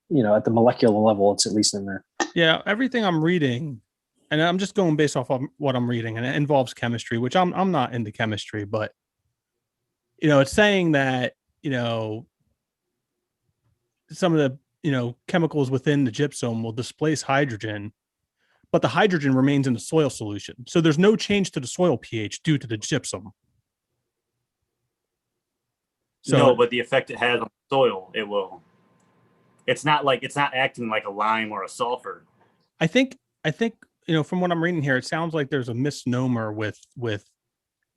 Speaker 1: You know, at the molecular level, it's at least in there.
Speaker 3: Yeah, everything I'm reading, and I'm just going based off of what I'm reading, and it involves chemistry, which I'm not into chemistry, but you know, it's saying that, you know, some of the, you know, chemicals within the gypsum will displace hydrogen, but the hydrogen remains in the soil solution. So there's no change to the soil pH due to the gypsum.
Speaker 4: So, no, but the effect it has on the soil, it will. It's not acting like a lime or a sulfur.
Speaker 3: I think, you know, from what I'm reading here, it sounds like there's a misnomer with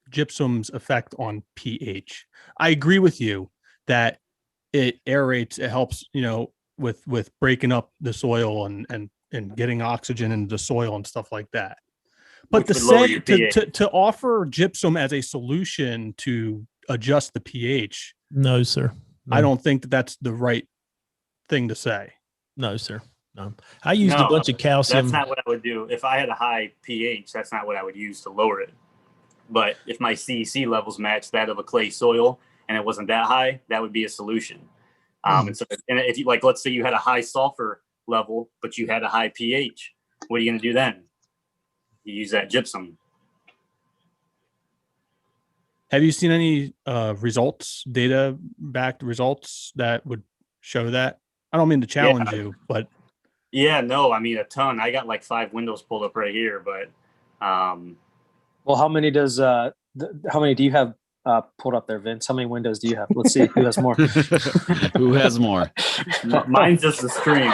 Speaker 3: gypsum's effect on pH. I agree with you that it aerates, it helps, you know, with breaking up the soil and getting oxygen into the soil and stuff like that. But to offer gypsum as a solution to adjust the pH,
Speaker 9: no, sir. No.
Speaker 3: I don't think that's the right thing to say.
Speaker 9: No, sir. No. I used a bunch of calcium.
Speaker 4: That's not what I would do. If I had a high pH, that's not what I would use to lower it. But if my CEC levels match that of a clay soil and it wasn't that high, that would be a solution. And if you, like, let's say you had a high sulfur level, but you had a high pH, what are you going to do then? You use that gypsum.
Speaker 3: Have you seen any data-backed results that would show that? I don't mean to challenge you, but
Speaker 4: yeah, no, I mean a ton. I got like 5 windows pulled up right here, but
Speaker 1: well, how many do you have pulled up there, Vince? How many windows do you have? Let's see who has more.
Speaker 7: Who has more?
Speaker 4: Mine's just the stream.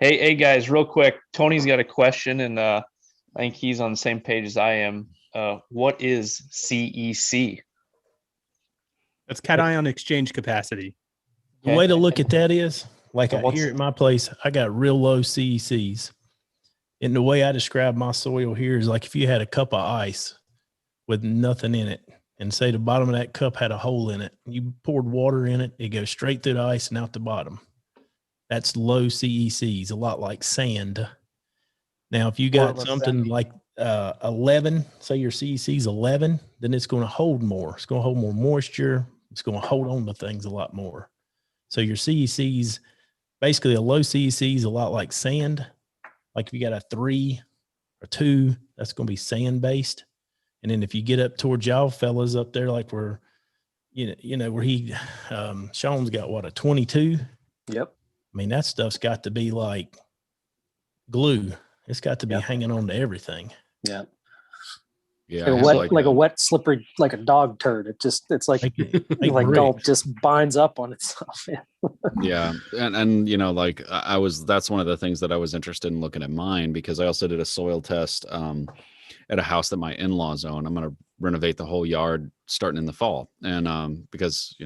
Speaker 6: Hey guys, real quick. Tony's got a question, and I think he's on the same page as I am. What is CEC?
Speaker 3: That's cation exchange capacity.
Speaker 9: The way to look at that is, like here at my place, I got real low CECs. And the way I describe my soil here is like if you had a cup of ice with nothing in it, and say the bottom of that cup had a hole in it, you poured water in it, it goes straight through the ice and out the bottom. That's low CECs, a lot like sand. Now, if you got something like 11, say your CEC is 11, then it's going to hold more. It's going to hold more moisture. It's going to hold on to things a lot more. So your CECs, basically a low CEC is a lot like sand. Like if you got a 3 or 2, that's going to be sand based. And then if you get up towards y'all fellas up there, like where, where he, Sean's got what, a 22.
Speaker 1: Yep.
Speaker 9: I mean, that stuff's got to be like glue. It's got to be hanging on to everything.
Speaker 1: Yeah.
Speaker 7: Yeah.
Speaker 1: Like a wet, slippery, like a dog turd. It's like gulp just binds up on itself.
Speaker 7: Yeah. And like that's one of the things that I was interested in looking at mine, because I also did a soil test at a house that my in-laws own. I'm going to renovate the whole yard starting in the fall. And because,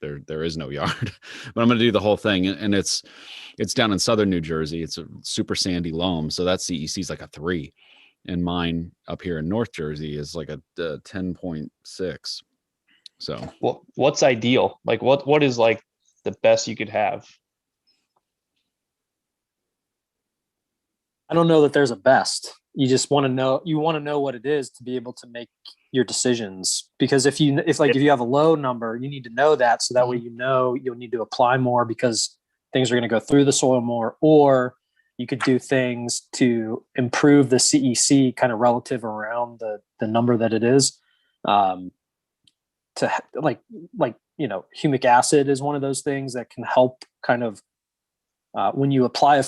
Speaker 7: there is no yard, but I'm going to do the whole thing. And it's down in southern New Jersey. It's a super sandy loam. So that CEC is like a 3. And mine up here in North Jersey is like a 10.6. So
Speaker 6: what's ideal? Like what is like the best you could have?
Speaker 1: I don't know that there's a best. You just want to know what it is to be able to make your decisions. Because if you have a low number, you need to know that, so that way you'll need to apply more because things are going to go through the soil more, or you could do things to improve the CEC kind of relative around the number that it is. To humic acid is one of those things that can help kind of when you apply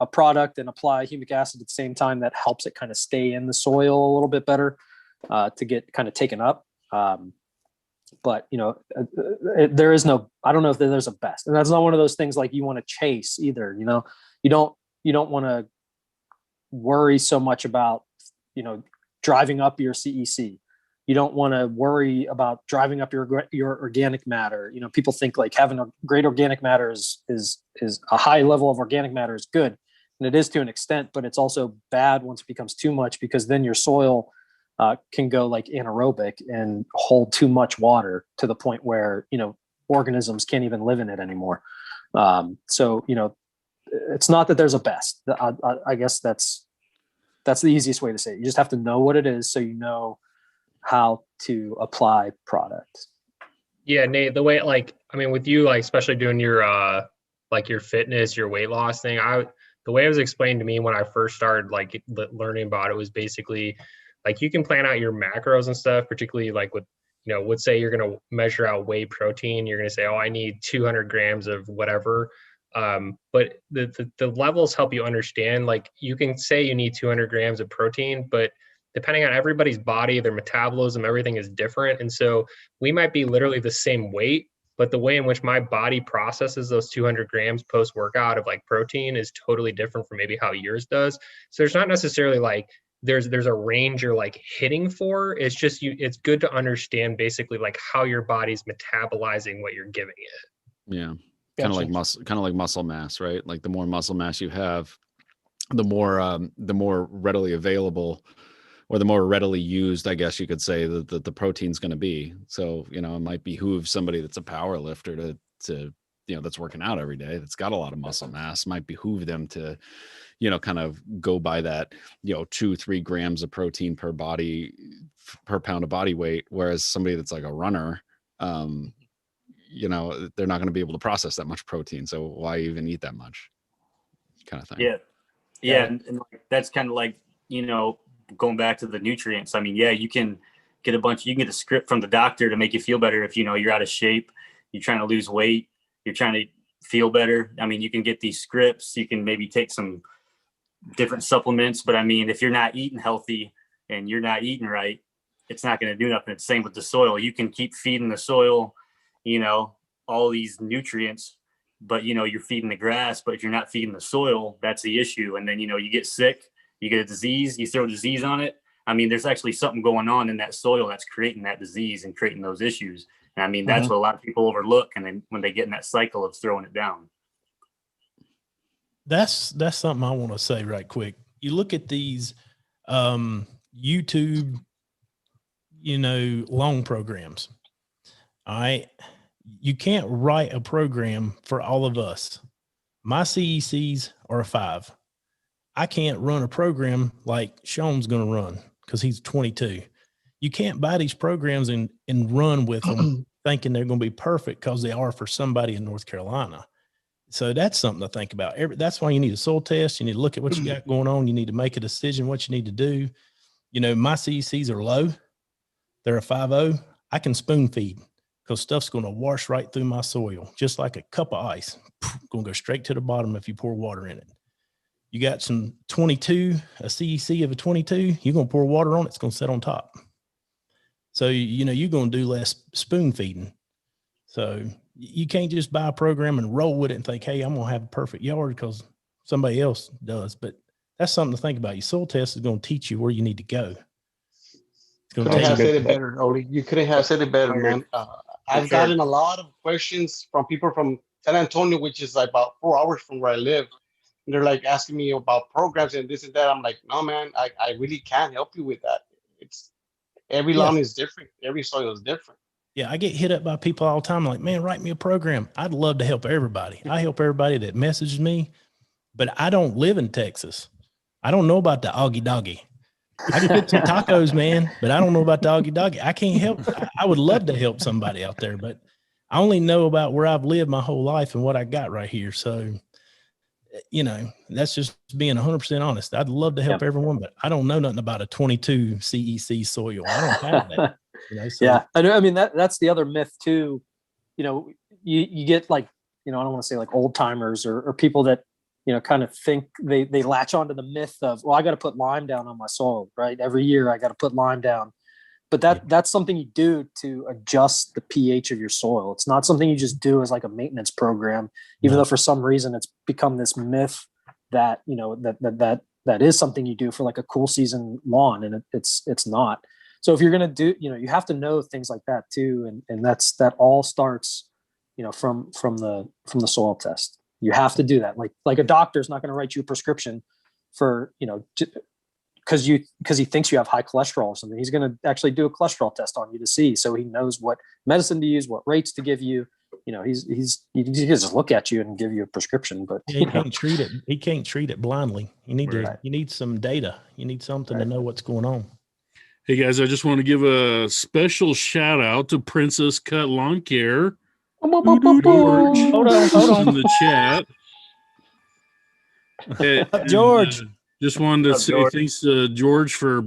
Speaker 1: a product and apply humic acid at the same time, that helps it kind of stay in the soil a little bit better to get kind of taken up. But there is no, I don't know if there's a best, and that's not one of those things like you want to chase either. You don't want to worry so much about, driving up your CEC. You don't want to worry about driving up your organic matter. People think like having a great organic matter is a high level of organic matter is good. And it is to an extent, but it's also bad once it becomes too much, because then your soil can go like anaerobic and hold too much water to the point where, organisms can't even live in it anymore. So, it's not that there's a best. I guess that's the easiest way to say it. You just have to know what it is, so you know how to apply product.
Speaker 8: Yeah, Nate, the way, with you, especially doing your your fitness, your weight loss thing, the way it was explained to me when I first started learning about it was basically you can plan out your macros and stuff, particularly with let's say you're going to measure out whey protein. You're going to say, oh, I need 200 grams of whatever. But the levels help you understand, you can say you need 200 grams of protein, but depending on everybody's body, their metabolism, everything is different. And so we might be literally the same weight, but the way in which my body processes those 200 grams post-workout of protein is totally different from maybe how yours does. So there's not necessarily there's a range you're hitting for. It's just it's good to understand basically how your body's metabolizing what you're giving it.
Speaker 7: Yeah. Kind of like muscle mass, right? Like the more muscle mass you have, the more readily available, or the more readily used, I guess you could say, that the protein's going to be. So, it might behoove somebody that's a power lifter to that's working out every day, that's got a lot of muscle mass, might behoove them to, kind of go by that, 2-3 grams of protein per pound of body weight. Whereas somebody that's like a runner, they're not going to be able to process that much protein. So why even eat that much, kind of thing?
Speaker 4: Yeah. And that's kind of going back to the nutrients. I mean, you can get you can get a script from the doctor to make you feel better. If, you're out of shape, you're trying to lose weight, you're trying to feel better. I mean, you can get these scripts, you can maybe take some different supplements, but I mean, if you're not eating healthy and you're not eating right, it's not going to do nothing. It's the same with the soil. You can keep feeding the soil, all these nutrients, but you're feeding the grass, but if you're not feeding the soil, that's the issue. And then, you get sick, you get a disease, you throw disease on it. I mean, there's actually something going on in that soil that's creating that disease and creating those issues. And I mean, that's what a lot of people overlook. And then when they get in that cycle of throwing it down.
Speaker 9: That's something I want to say right quick. You look at these YouTube, long programs. All right. You can't write a program for all of us. My CECs are a 5. I can't run a program like Sean's going to run because he's 22. You can't buy these programs and run with them thinking they're going to be perfect because they are for somebody in North Carolina. So that's something to think about. That's why you need a soil test. You need to look at what you got going on. You need to make a decision what you need to do. You know, my CECs are low. They're a 5.0. I can spoon feed because stuff's going to wash right through my soil, just like a cup of ice. Going to go straight to the bottom if you pour water in it. You got some 22, a CEC of a 22, you're going to pour water on it, it's going to sit on top. So, you know, you're going to do less spoon feeding. So you can't just buy a program and roll with it and think, hey, I'm going to have a perfect yard because somebody else does. But that's something to think about. Your soil test is going to teach you where you need to go. It's going to
Speaker 10: Couldn't have
Speaker 9: take
Speaker 10: said it better, Olee. You couldn't have said it better, man. I've gotten a lot of questions from people from San Antonio, which is like about 4 hours from where I live. And they're like asking me about programs and this and that. I'm like, no, man, I really can't help you with that. It's every lawn is different. Every soil is different.
Speaker 9: Yeah, I get hit up by people all the time like, man, write me a program. I'd love to help everybody. I help everybody that messages me, but I don't live in Texas. I don't know about the Augie Doggy. I can cook some tacos, man, but I don't know about the Augie Doggy. I can't help. I would love to help somebody out there, but I only know about where I've lived my whole life and what I got right here. So, you know, that's just being 100% honest. I'd love to help everyone, but I don't know nothing about a 22 CEC soil. I don't have that. You know, so.
Speaker 1: Yeah, I mean that's the other myth too. You know, you get like, you know, I don't want to say like old timers or people that, you know, kind of think they latch onto the myth of, well, I got to put lime down on my soil, right? Every year I got to put lime down. But that's something you do to adjust the pH of your soil. It's not something you just do as like a maintenance program, even though for some reason it's become this myth that, you know, that is something you do for like a cool season lawn, and it's not. So if you're going to do, you know, you have to know things like that too. And that all starts, you know, from the soil test. You have to do that. Like a doctor's not going to write you a prescription for, you know, because he thinks you have high cholesterol or something. He's going to actually do a cholesterol test on you to see, so he knows what medicine to use, what rates to give you. You know, he can just look at you and give you a prescription, but
Speaker 9: he can't treat it. He can't treat it blindly. You need some data. You need something to know what's going on.
Speaker 2: Hey guys, I just want to give a special shout out to Princess Cut Lawn Care. George,
Speaker 1: hold on.
Speaker 2: In the chat.
Speaker 1: George.
Speaker 2: Just wanted to say thanks to George for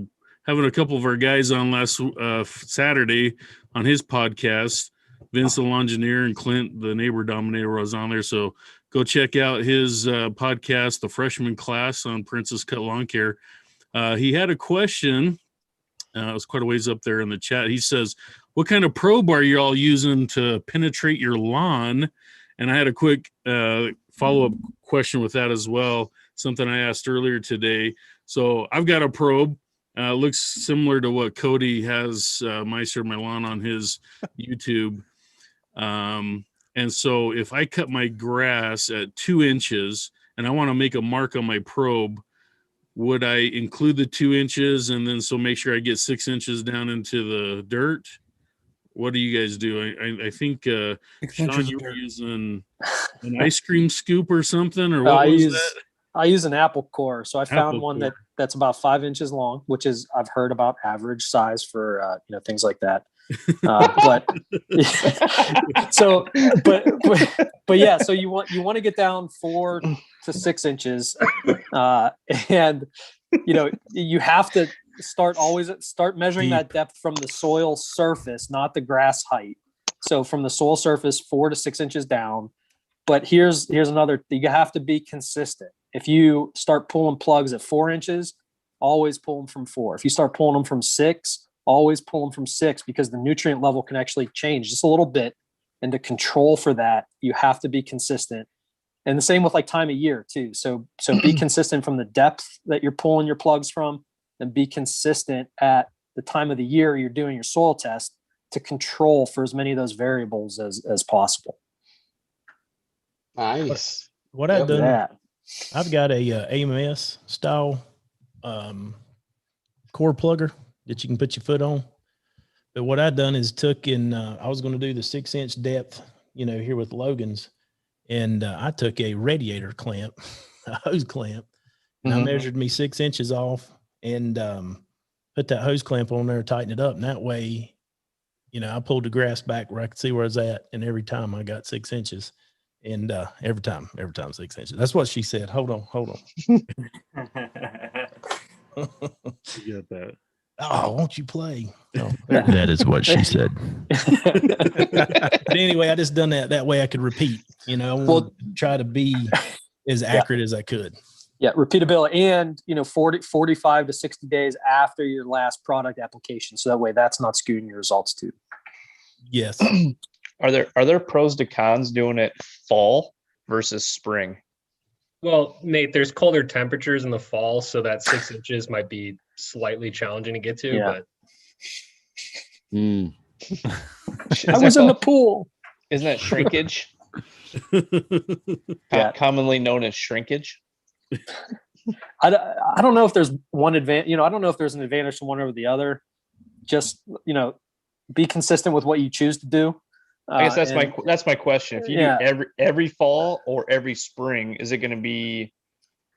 Speaker 2: having a couple of our guys on last Saturday on his podcast. Vince the Lawngenuity and Clint the Neighbor Dominator was on there. So go check out his podcast, The Freshman Class on Princess Cut Lawn Care. He had a question. It was quite a ways up there in the chat. He says, what kind of probe are you all using to penetrate your lawn? And I had a quick follow-up question with that as well, something I asked earlier today. So I've got a probe. Looks similar to what Cody has, Meister My Lawn, on his YouTube. And so if I cut my grass at 2 inches and I want to make a mark on my probe, would I include the 2 inches and then so make sure I get 6 inches down into the dirt? What do you guys do? I think Sean, you were using an ice cream scoop or something, or what was that?
Speaker 1: I use an apple core. So I found one that's about 5 inches long, which is, I've heard about average size for you know, things like that. But yeah, so you want to get down 4 to 6 inches, and you know, you have to start measuring that depth from the soil surface, not the grass height. So from the soil surface, 4 to 6 inches down. But here's another, you have to be consistent. If you start pulling plugs at 4 inches, always pull them from 4. If you start pulling them from 6, always pull them from 6, because the nutrient level can actually change just a little bit. And to control for that, you have to be consistent. And the same with like time of year too. So be consistent from the depth that you're pulling your plugs from, and be consistent at the time of the year you're doing your soil test to control for as many of those variables as possible.
Speaker 10: Nice.
Speaker 9: What I've done, I've got a AMS style core plugger that you can put your foot on. But what I've done is took in, I was going to do the 6 inch depth, you know, here with Logan's. And I took a radiator clamp, a hose clamp, and I measured me 6 inches off and put that hose clamp on there, tighten it up. And that way, you know, I pulled the grass back where I could see where I was at. And every time I got 6 inches. And every time 6 inches. That's what she said. Hold on.
Speaker 2: You got that.
Speaker 9: Oh, won't you play? Oh, that is what she said. But anyway, I just done that way I could repeat. I want to try to be as accurate as I could.
Speaker 1: Yeah, repeatability, and 45 to 60 days after your last product application, so that way that's not skewing your results too.
Speaker 9: Yes.
Speaker 6: Are there pros to cons doing it fall versus spring?
Speaker 8: Well, Nate, there's colder temperatures in the fall, so that 6 inches might be slightly challenging to get to.
Speaker 1: Yeah.
Speaker 8: But
Speaker 1: I was in the pool.
Speaker 6: Isn't that shrinkage?
Speaker 1: Yeah.
Speaker 6: Commonly known as shrinkage.
Speaker 1: I don't know if there's one advantage. I don't know if there's an advantage to one over the other. Just be consistent with what you choose to do.
Speaker 6: I guess that's my question. If you do every fall or every spring, is it going to be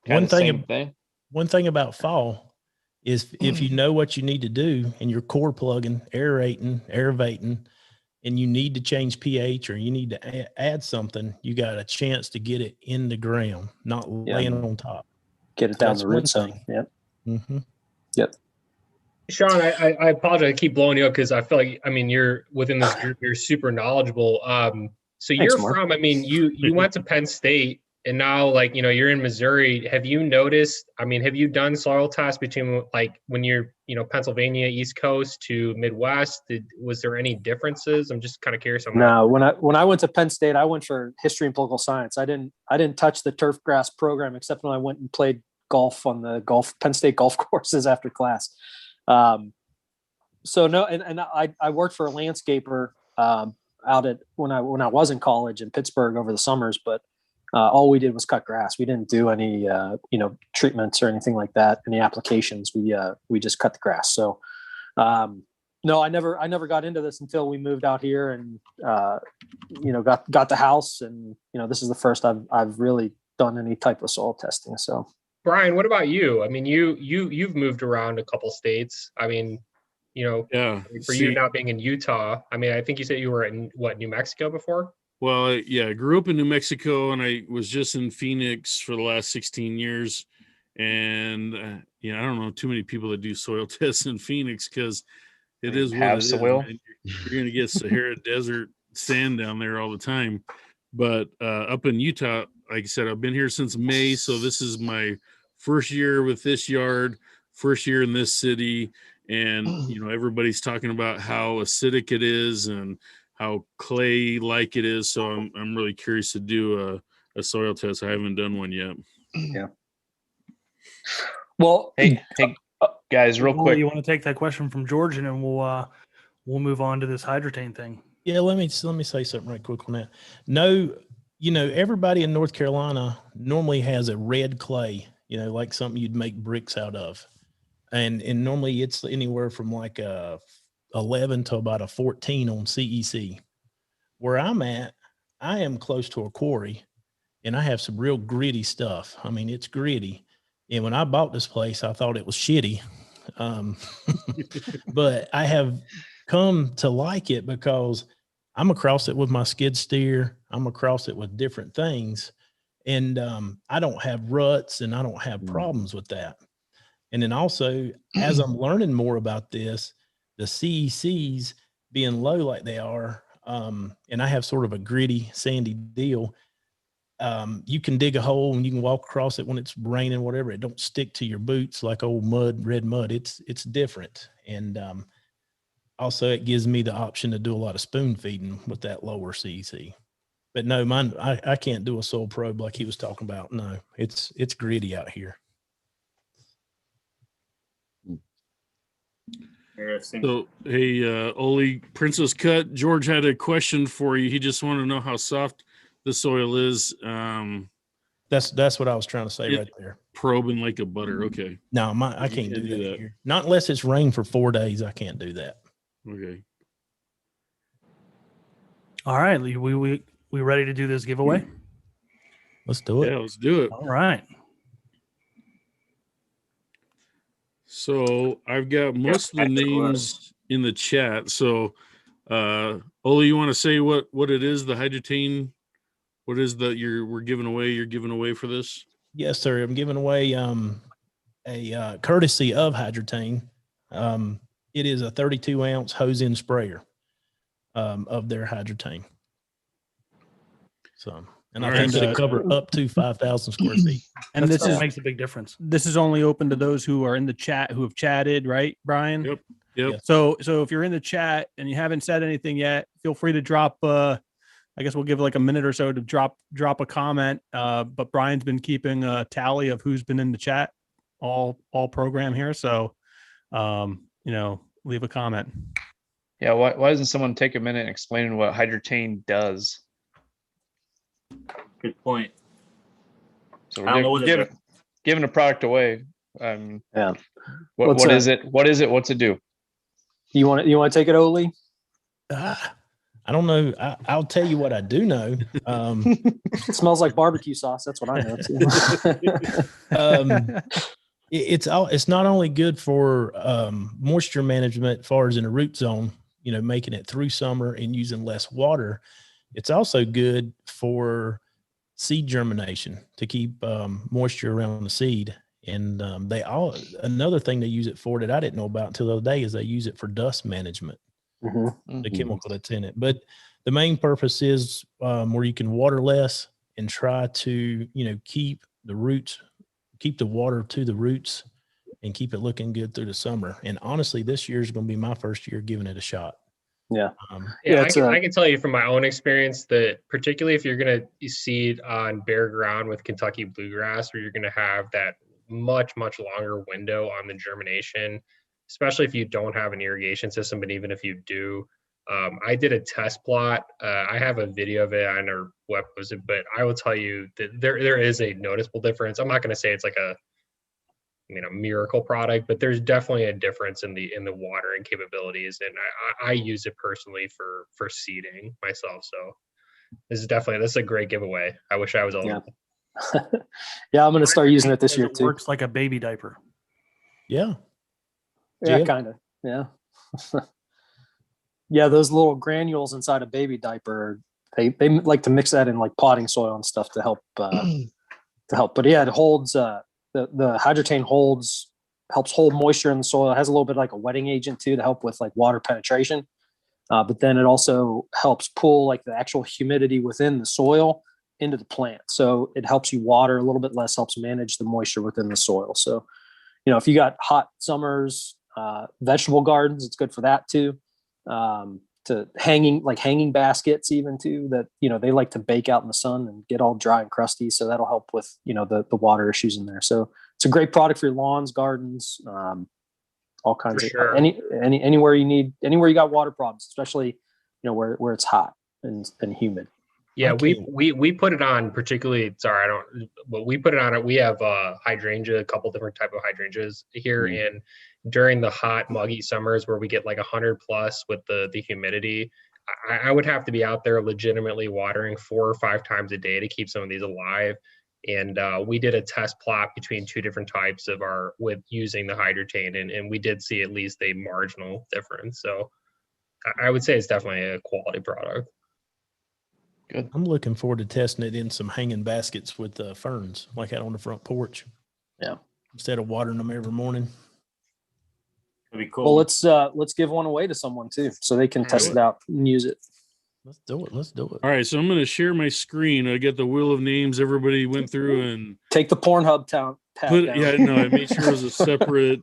Speaker 9: One
Speaker 6: same
Speaker 9: thing,
Speaker 6: thing?
Speaker 9: One thing about fall is if you know what you need to do and you're core plugging, aerating, and you need to change pH or you need to add something, you got a chance to get it in the ground, not laying on top.
Speaker 1: Get it down the root zone. Yep.
Speaker 9: Mm-hmm.
Speaker 1: Yep.
Speaker 8: Sean, I apologize. I keep blowing you up because I feel like, you're within this group, you're super knowledgeable. So you're
Speaker 1: Mark.
Speaker 8: from, you went to Penn State and now you're in Missouri. Have you noticed, have you done soil tests between when you're, Pennsylvania, East Coast to Midwest? Was there any differences? I'm just kind of curious on that.
Speaker 1: No, when I went to Penn State, I went for history and political science. I didn't touch the turf grass program except when I went and played golf on the Penn State golf courses after class. So no, and I worked for a landscaper out at when I was in college in Pittsburgh over the summers, but all we did was cut grass. We didn't do any treatments or anything like that, any applications. We just cut the grass. So no, I never got into this until we moved out here and got the house, and this is the first I've really done any type of soil testing. So
Speaker 8: Brian, what about you? You've moved around a couple states. For you not being in Utah, I think you said you were in New Mexico before?
Speaker 2: Well, I grew up in New Mexico, and I was just in Phoenix for the last 16 years. And, I don't know too many people that do soil tests in Phoenix because it is what it is. You're going to get Sahara Desert sand down there all the time. But up in Utah, like I said, I've been here since May. So this is my first year with this yard, first year in this city. And, everybody's talking about how acidic it is and how clay-like it is. So I'm really curious to do a soil test. I haven't done one yet.
Speaker 1: Yeah. Well,
Speaker 6: hey, guys, real quick.
Speaker 5: You want to take that question from George, and then we'll move on to this hydrotane thing.
Speaker 9: Yeah, let me say something right quick on that. No, everybody in North Carolina normally has a red clay, like something you'd make bricks out of. And normally it's anywhere from like a 11 to about a 14 on CEC. Where I'm at, I am close to a quarry, and I have some real gritty stuff. It's gritty. And when I bought this place, I thought it was shitty. But I have come to like it because I'm across it with my skid steer. I'm across it with different things. And I don't have ruts and I don't have problems with that. And then also, as I'm learning more about this, the CECs being low like they are, and I have sort of a gritty, sandy deal, you can dig a hole and you can walk across it when it's raining, whatever. It don't stick to your boots like old red mud. It's different. And also, it gives me the option to do a lot of spoon feeding with that lower CEC. But no, mine, I can't do a soil probe like he was talking about. No, it's gritty out here.
Speaker 2: So, hey, Olee, Princess Cut, George had a question for you. He just wanted to know how soft the soil is.
Speaker 9: That's what I was trying to say right there.
Speaker 2: Probing like a butter. Okay.
Speaker 9: No, I can't do that here. Not unless it's rained for 4 days. I can't do that.
Speaker 2: Okay.
Speaker 5: All right. We ready to do this giveaway?
Speaker 9: Let's do it.
Speaker 2: Yeah, let's do it.
Speaker 5: All right.
Speaker 2: So I've got most of the names in the chat. So, Olee, you want to say what it is, the hydrotane What is that we're giving away? You're giving away for this?
Speaker 9: Yes, sir. I'm giving away a courtesy of Hydrotain. It is a 32-ounce hose-in sprayer of their Hydrotain. So, and I think it'll cover up to 5,000 square feet.
Speaker 5: And this makes a big difference.
Speaker 3: This is only open to those who are in the chat who have chatted, right, Brian?
Speaker 2: Yep. Yep.
Speaker 3: So if you're in the chat and you haven't said anything yet, feel free to drop. I guess we'll give like a minute or so to drop a comment. But Brian's been keeping a tally of who's been in the chat all program here. So, leave a comment.
Speaker 6: Yeah. Why doesn't someone take a minute and explain what Hydrotain does?
Speaker 4: Good point.
Speaker 6: So we're giving a product away.
Speaker 1: Yeah.
Speaker 6: What is it? What is it? What's it do?
Speaker 1: You want to take it, Olee?
Speaker 9: I don't know. I'll tell you what I do know.
Speaker 1: It smells like barbecue sauce. That's what I know too.
Speaker 9: It's not only good for moisture management as far as in a root zone, making it through summer and using less water. It's also good for seed germination to keep moisture around the seed. And another thing they use it for that I didn't know about until the other day is they use it for dust management, the chemical that's in it. But the main purpose is where you can water less and try to, keep the water to the roots and keep it looking good through the summer. And honestly, this year is going to be my first year giving it a shot.
Speaker 1: Yeah.
Speaker 8: I can tell you from my own experience that particularly if you're going to seed on bare ground with Kentucky bluegrass, where you're going to have that much longer window on the germination, especially if you don't have an irrigation system. But even if you do, I did a test plot. I have a video of it on our web post, but I will tell you that there is a noticeable difference. I'm not going to say it's like a miracle product, but there's definitely a difference in the watering capabilities, and I use it personally for seeding myself. So this is a great giveaway. I wish I was old.
Speaker 1: Yeah, I'm going to start using it this year too.
Speaker 5: Works like a baby diaper.
Speaker 9: Yeah.
Speaker 1: Yeah, kind of. Yeah. Yeah, those little granules inside a baby diaper, they like to mix that in like potting soil and stuff to help. But yeah, it holds. The Hydrotain helps hold moisture in the soil. It has a little bit like a wetting agent too to help with like water penetration. But then it also helps pull like the actual humidity within the soil into the plant. So it helps you water a little bit less, helps manage the moisture within the soil. So, if you got hot summers, vegetable gardens, it's good for that too. To hanging baskets even too, that, they like to bake out in the sun and get all dry and crusty. So that'll help with, the water issues in there. So it's a great product for your lawns, gardens, all kinds of anywhere you got water problems, especially, where it's hot and humid.
Speaker 8: Yeah, we put it on particularly. Sorry, but we put it on. We have hydrangea, a couple different type of hydrangeas here, and during the hot, muggy summers where we get like 100 plus with the humidity, I would have to be out there legitimately watering 4 or 5 times a day to keep some of these alive. And we did a test plot between 2 different types with using the Hydrotain, and we did see at least a marginal difference. So I would say it's definitely a quality product.
Speaker 9: Good. I'm looking forward to testing it in some hanging baskets with ferns, like out on the front porch.
Speaker 1: Yeah.
Speaker 9: Instead of watering them every morning.
Speaker 4: That'd be cool.
Speaker 1: Well, let's give one away to someone too, so they can test it out and use it.
Speaker 9: Let's do it.
Speaker 2: All right, so I'm going to share my screen. I get the wheel of names everybody went through and
Speaker 1: take the Pornhub tab down.
Speaker 2: Yeah, no, I made sure it was a separate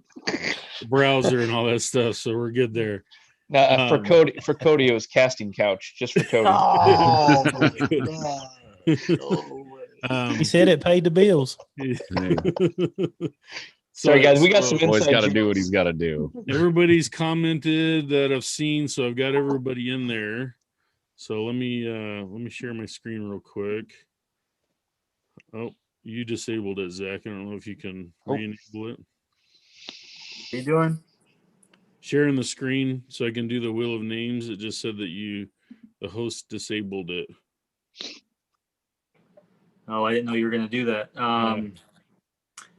Speaker 2: browser and all that stuff, so we're good there.
Speaker 6: For Cody, it was casting couch just for Cody.
Speaker 10: Oh my God.
Speaker 9: He said it paid the bills.
Speaker 6: Sorry, guys, we got some inside.
Speaker 7: Always got to do what he's got to do.
Speaker 2: Everybody's commented that I've seen, so I've got everybody in there. So let me share my screen real quick. Oh, you disabled it, Zach. I don't know if you can re-enable it.
Speaker 4: What are you doing?
Speaker 2: Sharing the screen so I can do the wheel of names. It just said that the host disabled it.
Speaker 4: Oh, I didn't know you were going to do that.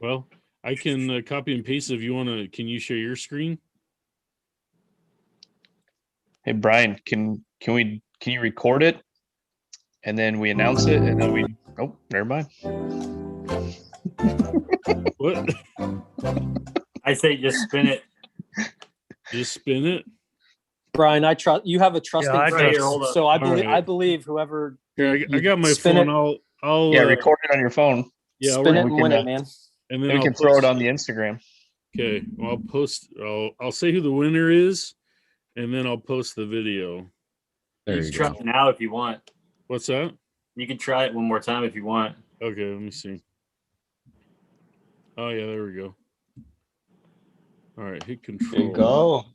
Speaker 2: Well, I can copy and paste if you want to. Can you share your screen?
Speaker 6: Hey, Brian, can you record it? and then we announce it, and then we. Oh, never mind.
Speaker 2: What?
Speaker 4: I say just spin it.
Speaker 2: Just spin it.
Speaker 1: Brian, I trust you have a trusting
Speaker 5: I
Speaker 1: friend,
Speaker 4: trust- hold up.
Speaker 1: so I
Speaker 2: All
Speaker 1: believe
Speaker 2: right.
Speaker 1: I believe whoever
Speaker 2: Here, I
Speaker 1: you
Speaker 2: got my
Speaker 1: spin
Speaker 2: phone.
Speaker 1: it.
Speaker 2: I'll
Speaker 6: Yeah, record it on your phone.
Speaker 2: Yeah, I'll
Speaker 1: spin it
Speaker 2: record
Speaker 1: and
Speaker 6: we
Speaker 1: win
Speaker 6: can,
Speaker 1: it, man.
Speaker 2: and
Speaker 6: Then
Speaker 2: then
Speaker 6: we
Speaker 2: I'll
Speaker 6: can throw it
Speaker 2: post
Speaker 6: on the Instagram.
Speaker 2: Okay, well, I'll post. I'll say who the winner is, and then I'll post the video.
Speaker 7: There
Speaker 4: You
Speaker 7: you
Speaker 4: can try
Speaker 7: go.
Speaker 4: it now if you want.
Speaker 2: What's that?
Speaker 4: You can try it one more time if you want.
Speaker 2: Okay, let me see. Oh yeah, there we go. All right, hit control.
Speaker 10: There you go.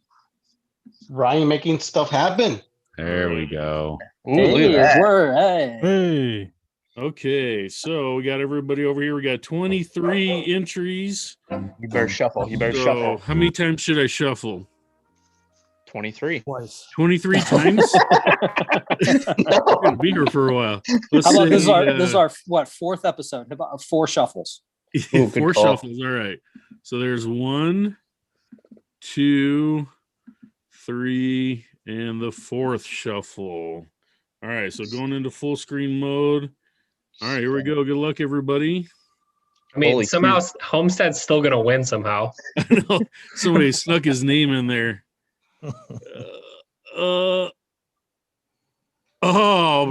Speaker 10: Ryan making stuff happen.
Speaker 7: There we go.
Speaker 6: Ooh,
Speaker 1: Hey,
Speaker 6: look at that.
Speaker 1: hey.
Speaker 3: Hey,
Speaker 2: Okay, so we got everybody over here. We got 23 entries.
Speaker 6: You better shuffle. You better
Speaker 2: So
Speaker 6: shuffle.
Speaker 2: how many times should I shuffle?
Speaker 6: 23.
Speaker 5: Twice.
Speaker 2: 23 times? We're gonna be here for a while. Let's
Speaker 1: How about this is
Speaker 2: say,
Speaker 1: our what, fourth episode? How about 4 shuffles?
Speaker 6: Ooh, good
Speaker 2: 4
Speaker 6: call.
Speaker 2: shuffles. All right. So there's 1, 2, 3, and the 4th shuffle. All right. So going into full screen mode. All right, here we go. Good luck, everybody.
Speaker 8: I mean,
Speaker 6: Holy
Speaker 8: somehow Homestead's still gonna win somehow.
Speaker 2: I know somebody snuck his name in there.
Speaker 10: Look at that.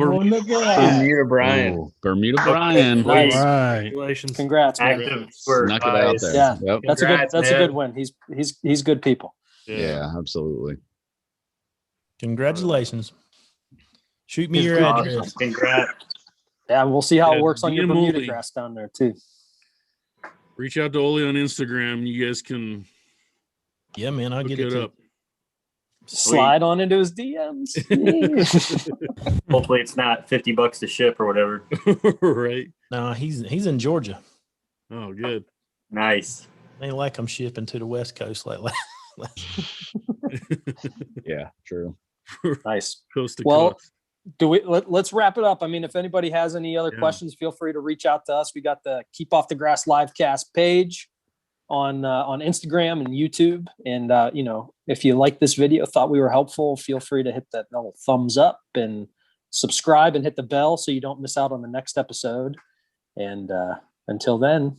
Speaker 6: Bermuda Brian.
Speaker 7: Ooh, Bermuda Brian.
Speaker 1: Nice.
Speaker 3: right.
Speaker 5: Congratulations.
Speaker 1: Congrats, man.
Speaker 4: Active squirt.
Speaker 7: Snuck it out
Speaker 8: Nice.
Speaker 7: there.
Speaker 1: Yeah.
Speaker 7: Yep.
Speaker 1: That's
Speaker 8: Congrats,
Speaker 1: a
Speaker 8: man.
Speaker 1: good win. He's good people.
Speaker 7: Yeah, absolutely.
Speaker 9: Congratulations. Shoot me
Speaker 10: It's
Speaker 9: your
Speaker 10: good.
Speaker 9: address.
Speaker 4: Congrats.
Speaker 1: Yeah, we'll see how
Speaker 2: Yeah,
Speaker 1: it works on your
Speaker 2: DM
Speaker 1: Bermuda
Speaker 2: Olee.
Speaker 1: grass down there too.
Speaker 2: Reach out to Olee on Instagram. You guys can
Speaker 9: Yeah, man, I'll
Speaker 2: look
Speaker 9: get it
Speaker 2: it
Speaker 9: to
Speaker 2: up.
Speaker 1: Slide on into his DMs.
Speaker 4: Hopefully it's not $50 to ship or whatever.
Speaker 2: Right.
Speaker 9: No, he's in Georgia.
Speaker 2: Oh, good.
Speaker 4: Nice.
Speaker 9: Ain't like I'm shipping to the West Coast like
Speaker 7: Yeah, true.
Speaker 1: Nice.
Speaker 2: Coast to
Speaker 1: Well,
Speaker 2: coast.
Speaker 1: let's wrap it up. I mean, if anybody has any other
Speaker 2: Yeah.
Speaker 1: questions, feel free to reach out to us. We got the Keep Off the Grass livecast page on Instagram and YouTube. And if you like this video, thought we were helpful, feel free to hit that little thumbs up and subscribe and hit the bell so you don't miss out on the next episode. And until then,